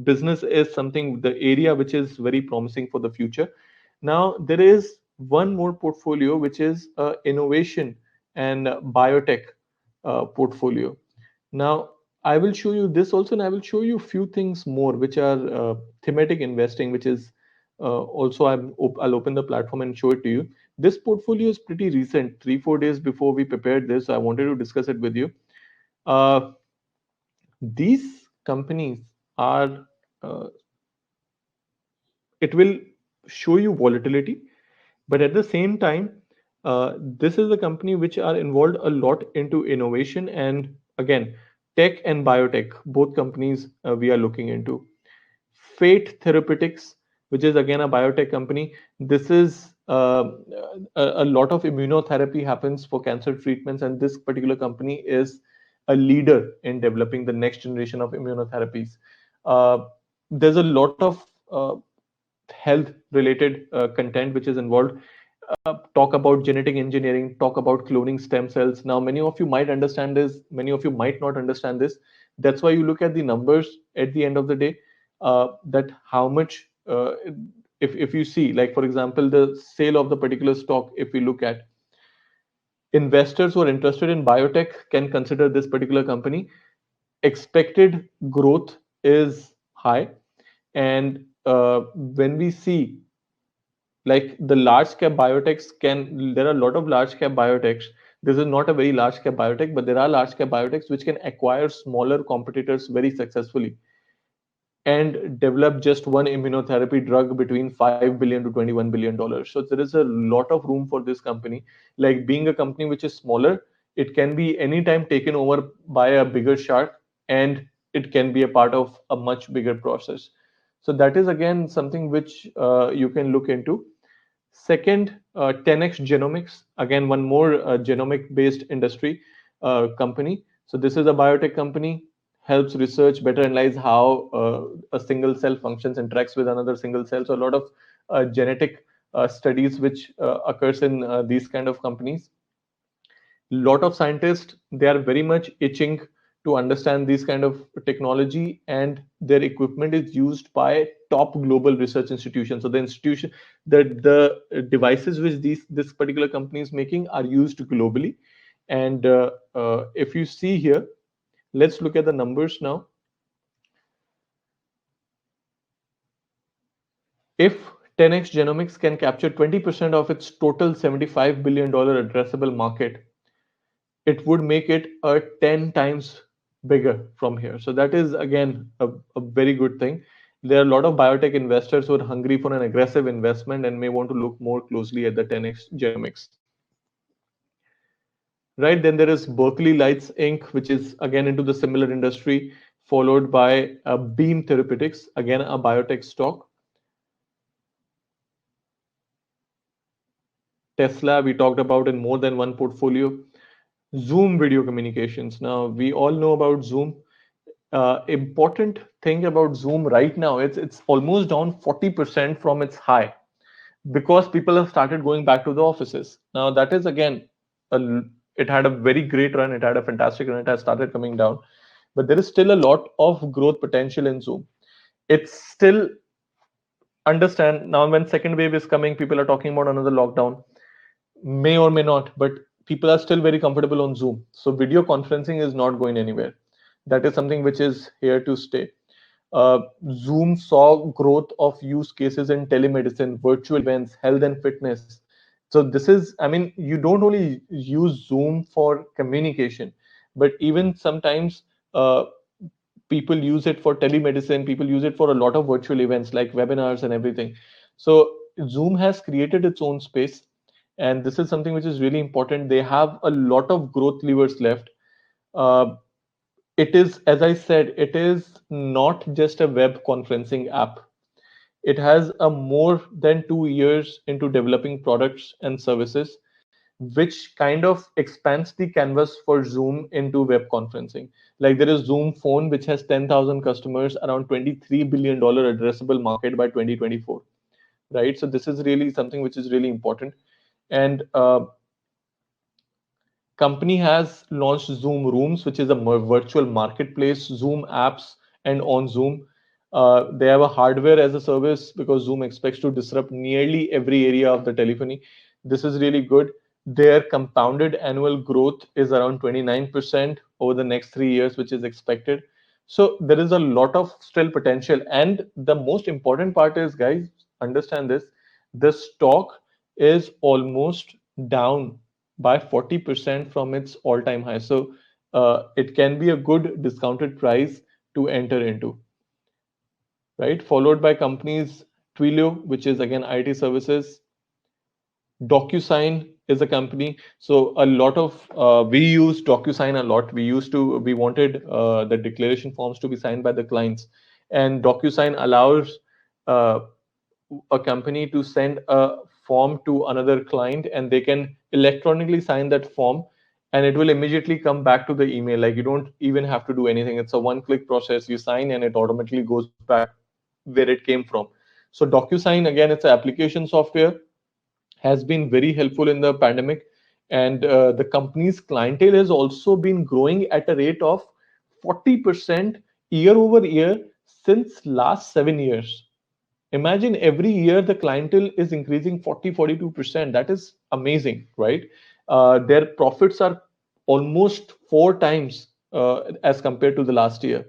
business is something, the area which is very promising for the future. Now, there is one more portfolio which is innovation and biotech portfolio. Now, I will show you this also, and I will show you a few things more which are thematic investing, which is also I'll open the platform and show it to you. This portfolio is pretty recent, 3 4 days before we prepared this. I wanted to discuss it with you. Uh, these companies are it will show you volatility, but at the same time, this is a company which are involved a lot into innovation and again tech and biotech, both companies we are looking into. Fate Therapeutics, which is again a biotech company. This is a lot of immunotherapy happens for cancer treatments, and this particular company is a leader in developing the next generation of immunotherapies. Uh, there's a lot of health related content which is involved. Talk about genetic engineering, talk about cloning stem cells. Now, many of you might understand this, many of you might not understand this. That's why you look at the numbers at the end of the day, that how much, if you see, like for example, the sale of the particular stock, if we look at, investors who are interested in biotech can consider this particular company. Expected growth is high, and when we see like the large cap biotechs can, there are a lot of large cap biotechs. This is not a very large cap biotech, but there are large cap biotechs which can acquire smaller competitors very successfully and develop just one immunotherapy drug between 5 billion to 21 billion dollars. So there is a lot of room for this company. Like being a company which is smaller, it can be anytime taken over by a bigger shark, and it can be a part of a much bigger process. So that is again something which you can look into. Second, 10x Genomics, again, one more genomic based industry company. So, this is a biotech company, helps research better analyze how a single cell functions, interacts with another single cell. So, a lot of genetic studies which occurs in these kind of companies. Lot of scientists, they are very much itching to understand these kind of technology, and their equipment is used by top global research institutions. So the institution, the devices which this particular company is making are used globally. And if you see here, let's look at the numbers now. If 10x Genomics can capture 20% of its total $75 billion addressable market, it would make it a 10 times bigger from here. So that is again a very good thing. There are a lot of biotech investors who are hungry for an aggressive investment and may want to look more closely at the 10x Genomics. Right, then there is Berkeley Lights Inc., which is again into the similar industry, followed by Beam Therapeutics, again a biotech stock. Tesla, we talked about in more than one portfolio. Zoom Video Communications. Now, we all know about Zoom. Important thing about Zoom right now, it's almost down 40% from its high because people have started going back to the offices. Now, that is again, it had a very great run. It had a fantastic run. It has started coming down, but there is still a lot of growth potential in Zoom. It's still, understand now, when second wave is coming, people are talking about another lockdown, may or may not, but people are still very comfortable on Zoom. So video conferencing is not going anywhere. That is something which is here to stay. Zoom saw growth of use cases in telemedicine, virtual events, health and fitness. So this is, I mean, you don't only use Zoom for communication, but even sometimes people use it for telemedicine. People use it for a lot of virtual events like webinars and everything. So Zoom has created its own space, and this is something which is really important. They have a lot of growth levers left. Uh, it is, as I said, it is not just a web conferencing app. It has a more than 2 years into developing products and services, which kind of expands the canvas for Zoom into web conferencing. Like there is Zoom Phone, which has 10,000 customers, around $23 billion addressable market by 2024, right? So this is really something which is really important. And company has launched Zoom Rooms, which is a virtual marketplace, Zoom apps, and on Zoom. They have a hardware as a service because Zoom expects to disrupt nearly every area of the telephony. This is really good. Their compounded annual growth is around 29% over the next 3 years, which is expected. So there is a lot of still potential. And the most important part is, guys, understand this, the stock is almost down by 40% from its all-time high. So it can be a good discounted price to enter into, right? Followed by companies Twilio, which is again IT services. DocuSign is a company. So a lot of we use DocuSign a lot. We wanted the declaration forms to be signed by the clients, and DocuSign allows uh, a company to send a form to another client, and they can electronically sign that form, and it will immediately come back to the email. Like you don't even have to do anything. It's a one-click process. You sign and it automatically goes back. where it came from. So DocuSign, again, it's an application software, has been very helpful in the pandemic, and the company's clientele has also been growing at a rate of 40% year over year since last 7 years. Imagine every year the clientele is increasing 40-42%. That is amazing, right? Their profits are almost four times as compared to the last year.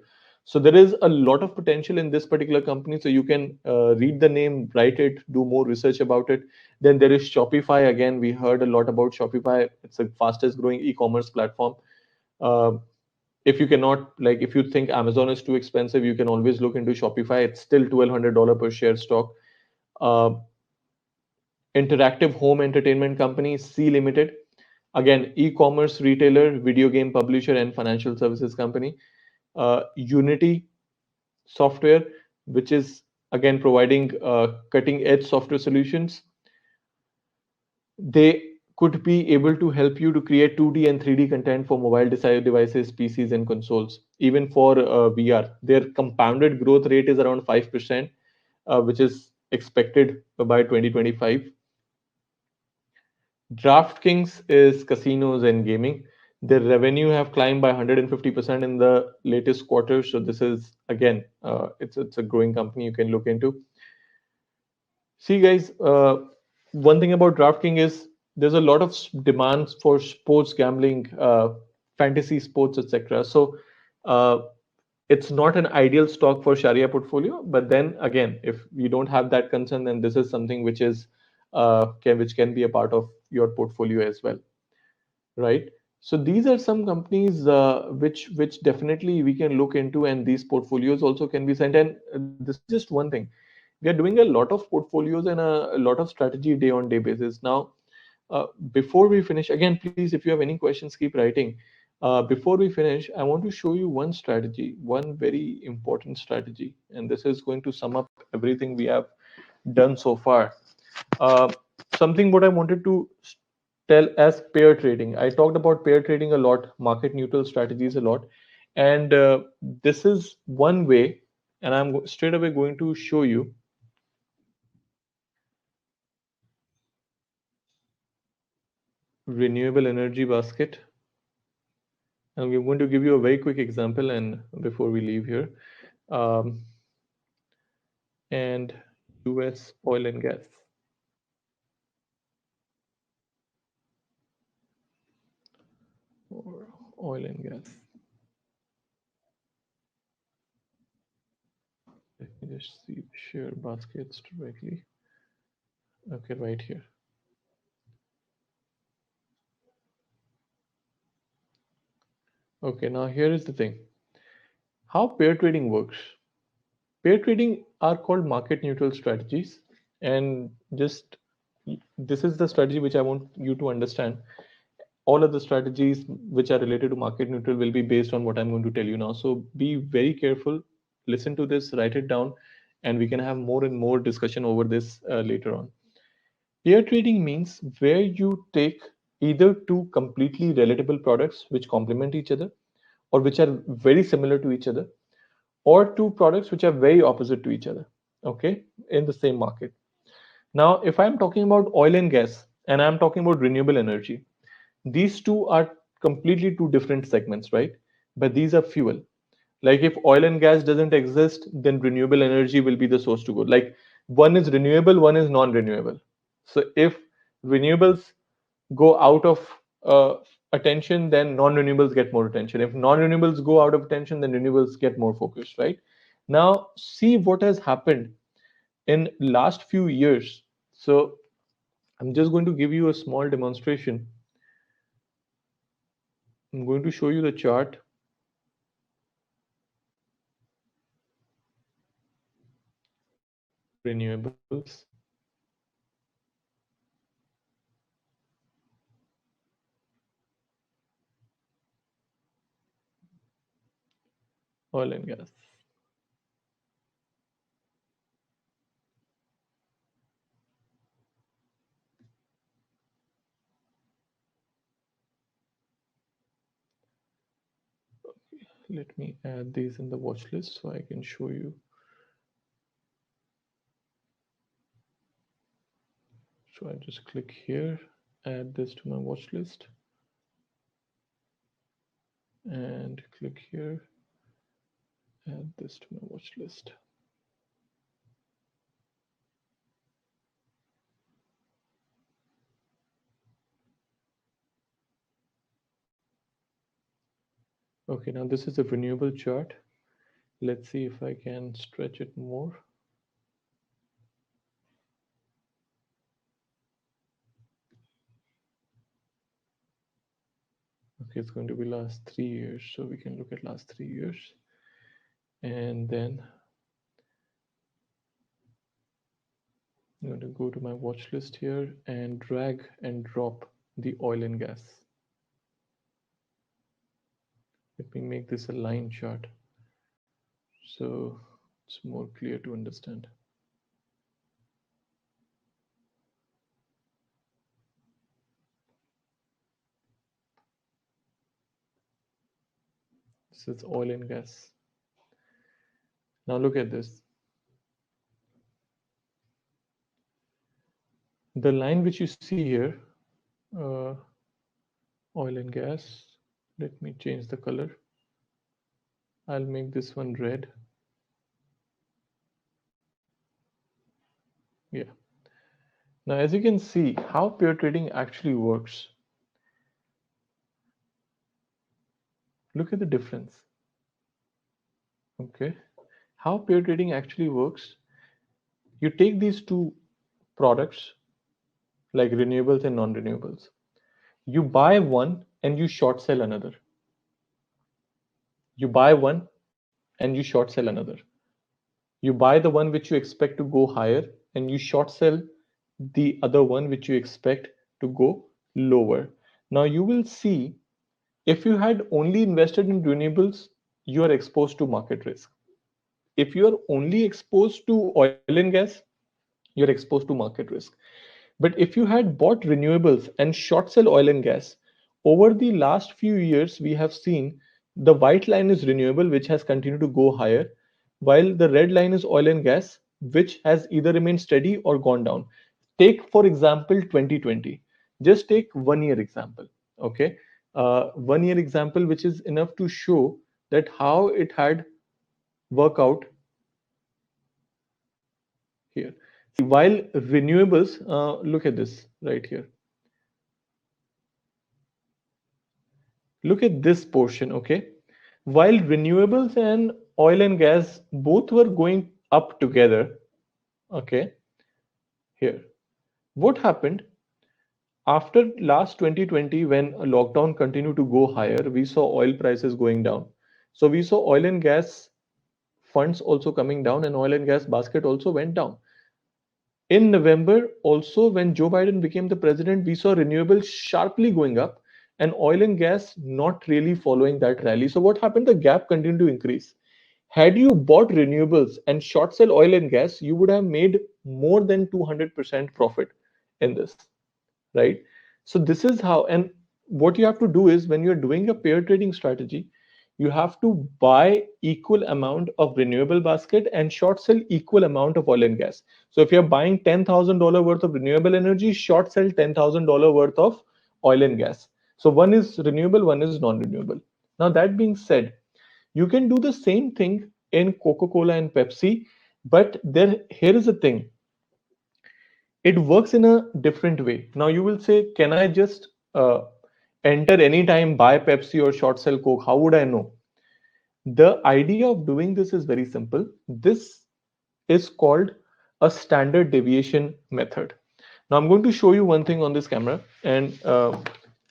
So there is a lot of potential in this particular company. So you can read the name, write it, do more research about it. Then there is Shopify. Again, we heard a lot about Shopify. It's the fastest growing e-commerce platform. Uh, if you cannot, like, if you think Amazon is too expensive, you can always look into Shopify. It's still $1,200 per share stock. uh, Interactive home entertainment company C Limited, again e-commerce retailer, video game publisher, and financial services company. Unity Software, which is again providing cutting edge software solutions. They could be able to help you to create 2D and 3D content for mobile devices, PCs, and consoles. Even for VR, their compounded growth rate is around 5%, which is expected by 2025. DraftKings is casinos and gaming. Their revenue have climbed by 150% in the latest quarter. So this is again, it's a growing company you can look into. See, guys, one thing about DraftKings is there's a lot of demands for sports gambling, fantasy sports, etc. So uh, it's not an ideal stock for Sharia portfolio. But then again, if you don't have that concern, then this is something which is which can be a part of your portfolio as well, right? So these are some companies which definitely we can look into, and these portfolios also can be sent. And this is just one thing. We are doing a lot of portfolios and a lot of strategy day on day basis. Now, before we finish, again, please, if you have any questions, keep writing. Before we finish, I want to show you one strategy, one very important strategy, and this is going to sum up everything we have done so far. Uh, Something what I wanted to tell as pair trading. I talked about pair trading a lot, market neutral strategies a lot, and this is one way. And I'm straight away going to show you renewable energy basket. And we're going to give you a very quick example, and before we leave here, um, and U.S. oil and gas. Or oil and gas. Let me just see the share baskets directly. Okay, right here. Okay, now here is the thing. How pair trading works. Pair trading are called market neutral strategies, and just this is the strategy which I want you to understand. All of the strategies which are related to market neutral will be based on what I'm going to tell you now. So be very careful, listen to this, write it down, and we can have more and more discussion over this later on. Pair trading means where you take either two completely relatable products which complement each other or which are very similar to each other, or two products which are very opposite to each other, okay, in the same market. Now, if I'm talking about oil and gas and I'm talking about renewable energy, these two are completely two different segments, right? But these are fuel. Like if oil and gas doesn't exist, then renewable energy will be the source to go. Like one is renewable, one is non-renewable. So if renewables go out of attention, then non-renewables get more attention. If non-renewables go out of attention, then renewables get more focused, right? Now see what has happened in last few years. So I'm just going to give you a small demonstration. I'm going to show you the chart. Renewables, oil and gas. Let me add these in the watch list so I can show you. So I just click here, add this to my watch list, and click here, add this to my watch list. Okay, now this is a renewable chart. Let's see if I can stretch it more. Okay, it's going to be last 3 years, so we can look at last 3 years. And then I'm going to go to my watch list here and drag and drop the oil and gas. Let me make this a line chart so it's more clear to understand. This is oil and gas. Now look at this. The line which you see here, oil and gas. Let me change the color. I'll make this one red. Yeah. Now, as you can see, how pair trading actually works. Look at the difference. Okay. How pair trading actually works. You take these two products like renewables and non-renewables. You buy one and you short sell another. You buy one and you short sell another. You buy the one which you expect to go higher and you short sell the other one which you expect to go lower. Now you will see if you had only invested in renewables, you are exposed to market risk. If you are only exposed to oil and gas, you're exposed to market risk. But if you had bought renewables and short sell oil and gas, over the last few years, we have seen the white line is renewable, which has continued to go higher, while the red line is oil and gas, which has either remained steady or gone down. Take, for example, 2020. Just take 1 year example. Okay. 1 year example, which is enough to show that how it had worked out here. See, while renewables, look at this right here. Look at this portion, okay? While renewables and oil and gas both were going up together, okay? Here, what happened after last 2020 when a lockdown continued to go higher, we saw oil prices going down. So we saw oil and gas funds also coming down and oil and gas basket also went down. In November, also when Joe Biden became the president, we saw renewables sharply going up and oil and gas not really following that rally. So what happened? The gap continued to increase. Had you bought renewables and short sell oil and gas, you would have made more than 200% profit in this, right? So this is how, and what you have to do is when you're doing a pair trading strategy, you have to buy equal amount of renewable basket and short sell equal amount of oil and gas. So if you're buying $10,000 worth of renewable energy, short sell $10,000 worth of oil and gas. So one is renewable, one is non-renewable. Now that being said, you can do the same thing in Coca-Cola and Pepsi, but here is the thing. It works in a different way. Now you will say, can I just enter anytime, buy Pepsi or short sell Coke? How would I know? The idea of doing this is very simple. This is called a standard deviation method. Now I'm going to show you one thing on this camera, and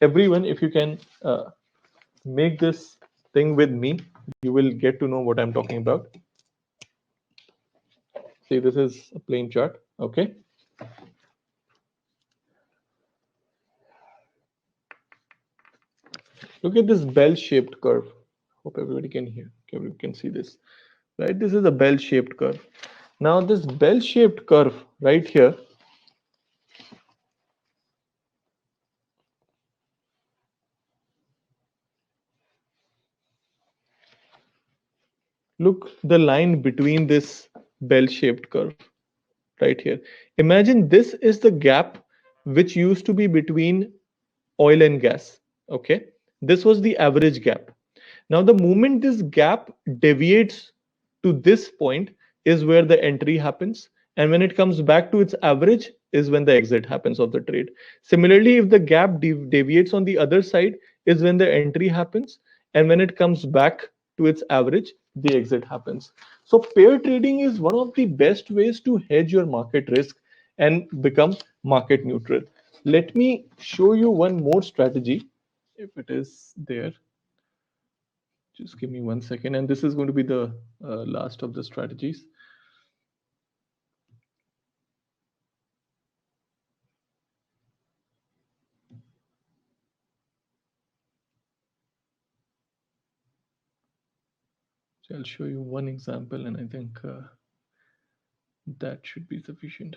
everyone, if you can make this thing with me, you will get to know what I'm talking about. See, this is a plain chart, okay? Look at this bell-shaped curve. Hope everybody can hear. Everybody can see this, right? This is a bell-shaped curve. Now this bell-shaped curve right here, look the line between this bell-shaped curve right here. Imagine this is the gap which used to be between oil and gas. Okay, this was the average gap. Now, the moment this gap deviates to this point is where the entry happens. And when it comes back to its average is when the exit happens of the trade. Similarly, if the gap deviates on the other side is when the entry happens. And when it comes back to its average, the exit happens. So pair trading is one of the best ways to hedge your market risk and become market neutral. Let me show you one more strategy if it is there. Just give me 1 second, and this is going to be the last of the strategies. So I'll show you one example, and I think that should be sufficient.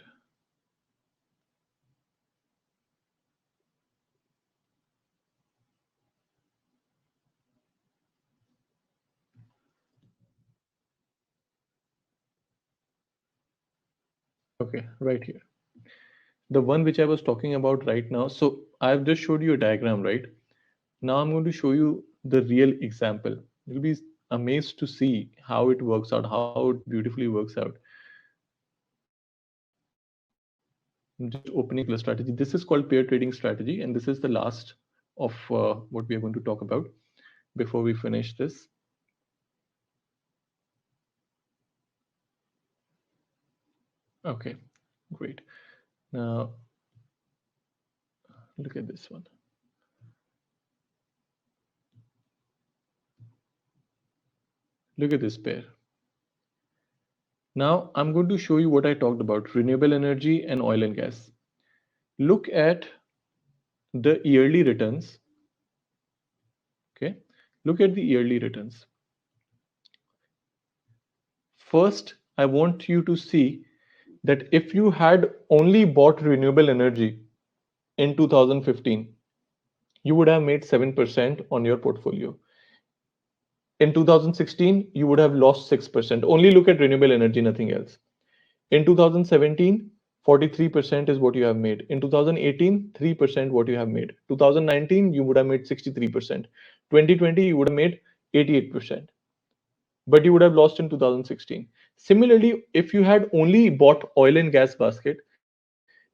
Okay, right here. The one which I was talking about right now. So I've just showed you a diagram, right? Now I'm going to show you the real example. You'll be amazed to see how it works out, how it beautifully works out. I'm just opening the strategy. This is called pair trading strategy, and this is the last of what we are going to talk about before we finish this. Okay, great. Now, look at this one. Look at this pair. Now, I'm going to show you what I talked about, renewable energy and oil and gas. Look at the yearly returns. Okay, look at the yearly returns. First, I want you to see that if you had only bought renewable energy in 2015, you would have made 7% on your portfolio. In 2016, you would have lost 6%. Only look at renewable energy, nothing else. In 2017, 43% is what you have made. In 2018, 3% what you have made. 2019, you would have made 63%. 2020, you would have made 88%. But you would have lost in 2016. Similarly, if you had only bought oil and gas basket,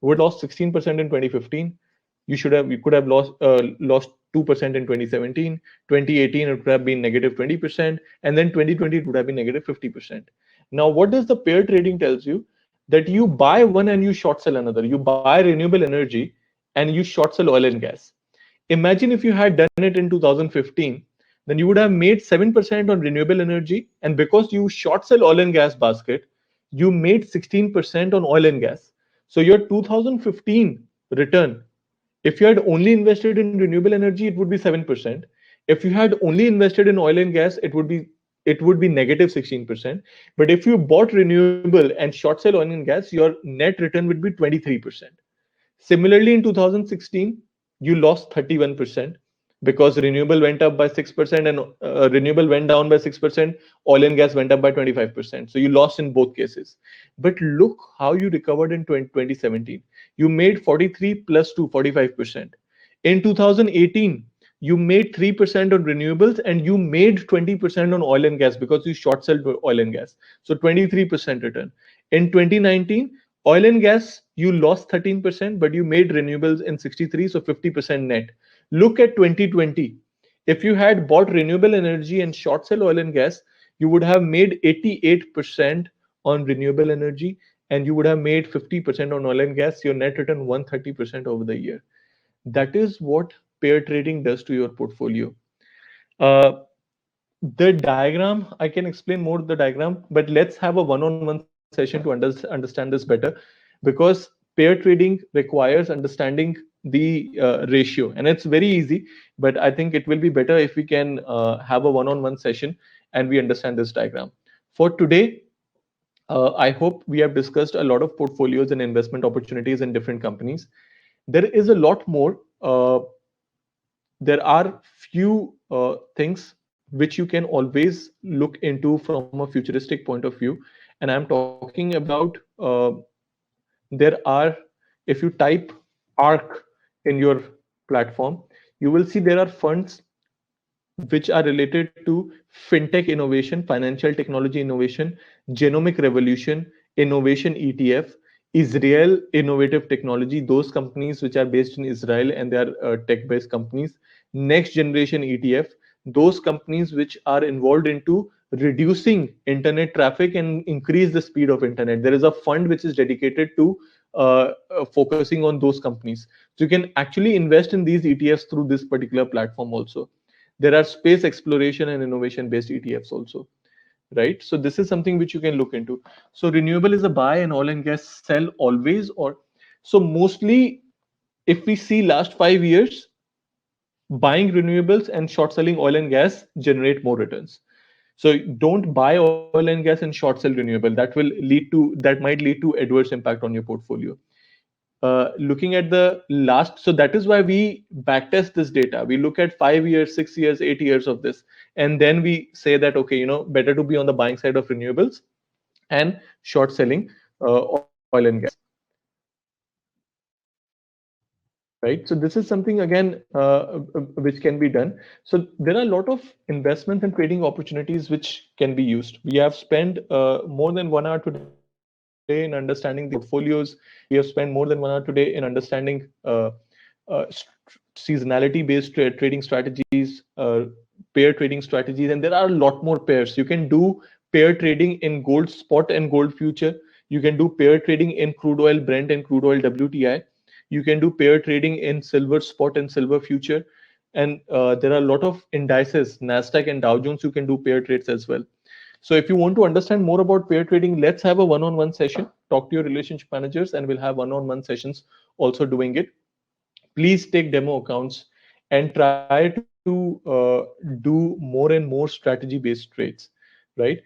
you would have lost 16% in 2015. You could have lost 2% in 2017. 2018 it would have been negative 20%, and then 2020 it would have been negative 50%. Now, what does the pair trading tells you? That you buy one and you short sell another. You buy renewable energy and you short sell oil and gas. Imagine if you had done it in 2015, then you would have made 7% on renewable energy, and because you short sell oil and gas basket, you made 16% on oil and gas. So your 2015 return, if you had only invested in renewable energy, it would be 7%. If you had only invested in oil and gas, it would be negative 16%. But if you bought renewable and short sell oil and gas, your net return would be 23%. Similarly, in 2016, you lost 31% because renewable went up by 6% and renewable went down by 6%, oil and gas went up by 25%. So you lost in both cases. But look how you recovered in 2017. You made 43 plus 2, 45%. In 2018, you made 3% on renewables and you made 20% on oil and gas because you short sold oil and gas. So 23% return. In 2019, oil and gas, you lost 13%, but you made renewables in 63, so 50% net. Look at 2020. If you had bought renewable energy and short sell oil and gas, you would have made 88% on renewable energy and you would have made 50% on oil and gas. Your net return 130% over the year. That is what pair trading does to your portfolio. Uh, the diagram, I can explain more the diagram, but let's have a one-on-one session to understand this better, because pair trading requires understanding the ratio, and it's very easy, but I think it will be better if we can have a one-on-one session and we understand this diagram. For today, I hope we have discussed a lot of portfolios and investment opportunities in different companies. There is a lot more. There are few things which you can always look into from a futuristic point of view, and I'm talking about there are, if you type ARC in your platform, you will see there are funds which are related to fintech innovation, financial technology innovation, genomic revolution, innovation ETF, Israel innovative technology, those companies which are based in Israel and they are tech based companies, next generation ETF, those companies which are involved into reducing internet traffic and increase the speed of internet. There is a fund which is dedicated to focusing on those companies. So you can actually invest in these ETFs through this particular platform also. There are space exploration and innovation based ETFs also, right? So this is something which you can look into. So renewable is a buy and oil and gas sell always, or so mostly if we see last 5 years, buying renewables and short selling oil and gas generate more returns. So don't buy oil and gas and short sell renewable. That might lead to adverse impact on your portfolio. Looking at the last, so that is why we backtest this data. We look at 5 years, 6 years, 8 years of this, and then we say that okay, better to be on the buying side of renewables and short selling oil and gas, right? So this is something again which can be done. So there are a lot of investment and trading opportunities which can be used. We have spent more than 1 hour today in understanding the portfolios. We have spent more than 1 hour today in understanding seasonality based trading strategies, pair trading strategies, and there are a lot more pairs. You can do pair trading in gold spot and gold future. You can do pair trading in crude oil Brent and crude oil WTI. You can do pair trading in silver spot and silver future. And there are a lot of indices, Nasdaq and Dow Jones. You can do pair trades as well. So if you want to understand more about pair trading, let's have a one-on-one session. Talk to your relationship managers, and we'll have one-on-one sessions also doing it. Please take demo accounts and try to do more and more strategy based trades, right?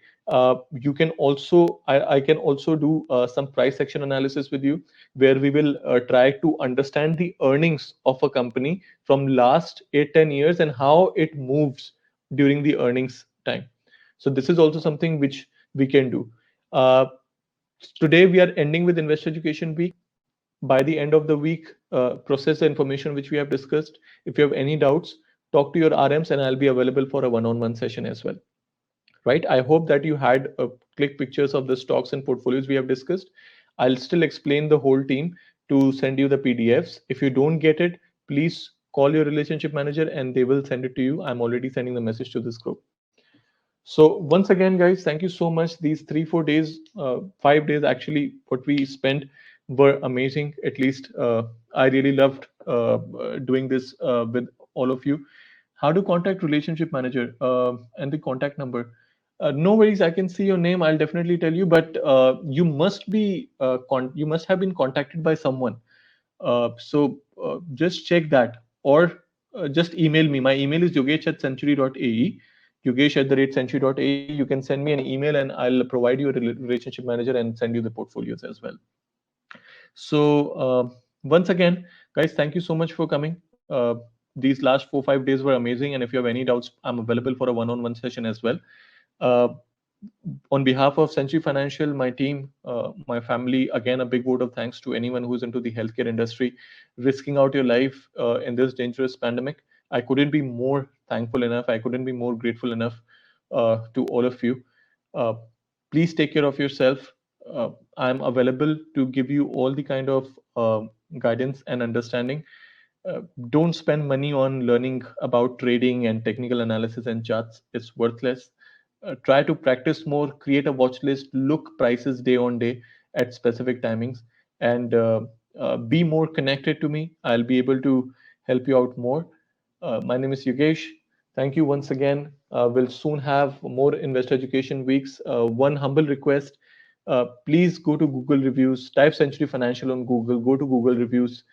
You can also I can also do some price action analysis with you, where we will try to understand the earnings of a company from last 8-10 years and how it moves during the earnings time. So this is also something which we can do. uh, Today we are ending with investor education week. By the end of the week, process the information which we have discussed. If you have any doubts, talk to your RMs and I'll be available for a one-on-one session as well. Right? I hope that you had click pictures of the stocks and portfolios we have discussed. I'll still explain the whole team to send you the PDFs. If you don't get it, please call your relationship manager and they will send it to you. I'm already sending the message to this group. So once again, guys, thank you so much. These 3-4 days, 5 days actually, what we spent were amazing. At least I really loved doing this with all of you. How to contact relationship manager and the contact number. No worries, I can see your name. I'll definitely tell you, but you must have been contacted by someone. So just check that, or just email me. My email is yogesh@century.ae, yogesh@century.ae. You can send me an email and I'll provide you a relationship manager and send you the portfolios as well. So once again, guys, thank you so much for coming. These last 4-5 days were amazing, and if you have any doubts, I'm available for a one-on-one session as well. Uh, on behalf of Century Financial, my team, my family, again, a big vote of thanks to anyone who's into the healthcare industry, risking out your life in this dangerous pandemic. I couldn't be more thankful enough. I couldn't be more grateful enough to all of you. Uh, Please take care of yourself. I'm available to give you all the kind of guidance and understanding. Don't spend money on learning about trading and technical analysis and charts. It's worthless. Try to practice more, create a watch list, look prices day on day at specific timings, and be more connected to me. I'll be able to help you out more. My name is Yogesh. Thank you once again. We'll soon have more investor education weeks. One humble request, please go to Google reviews, type Century Financial on Google, go to Google reviews,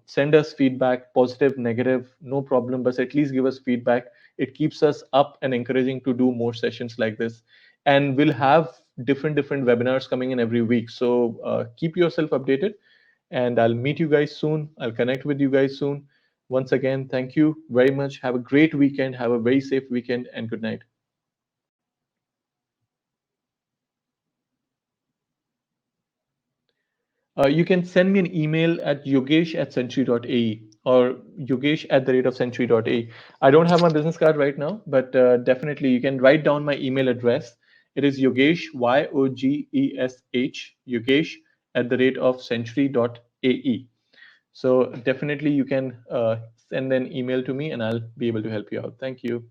send us feedback, positive, negative, no problem, but at least give us feedback. It keeps us up and encouraging to do more sessions like this. And we'll have different webinars coming in every week. So keep yourself updated, and I'll meet you guys soon. I'll connect with you guys soon. Once again, thank you very much. Have a great weekend. Have a very safe weekend, and good night. You can send me an email at yogesh@century.ae or yogesh@century.ae. I don't have my business card right now, but definitely you can write down my email address. It is Yogesh, Yogesh, Yogesh@century.ae. So definitely you can send an email to me and I'll be able to help you out. Thank you.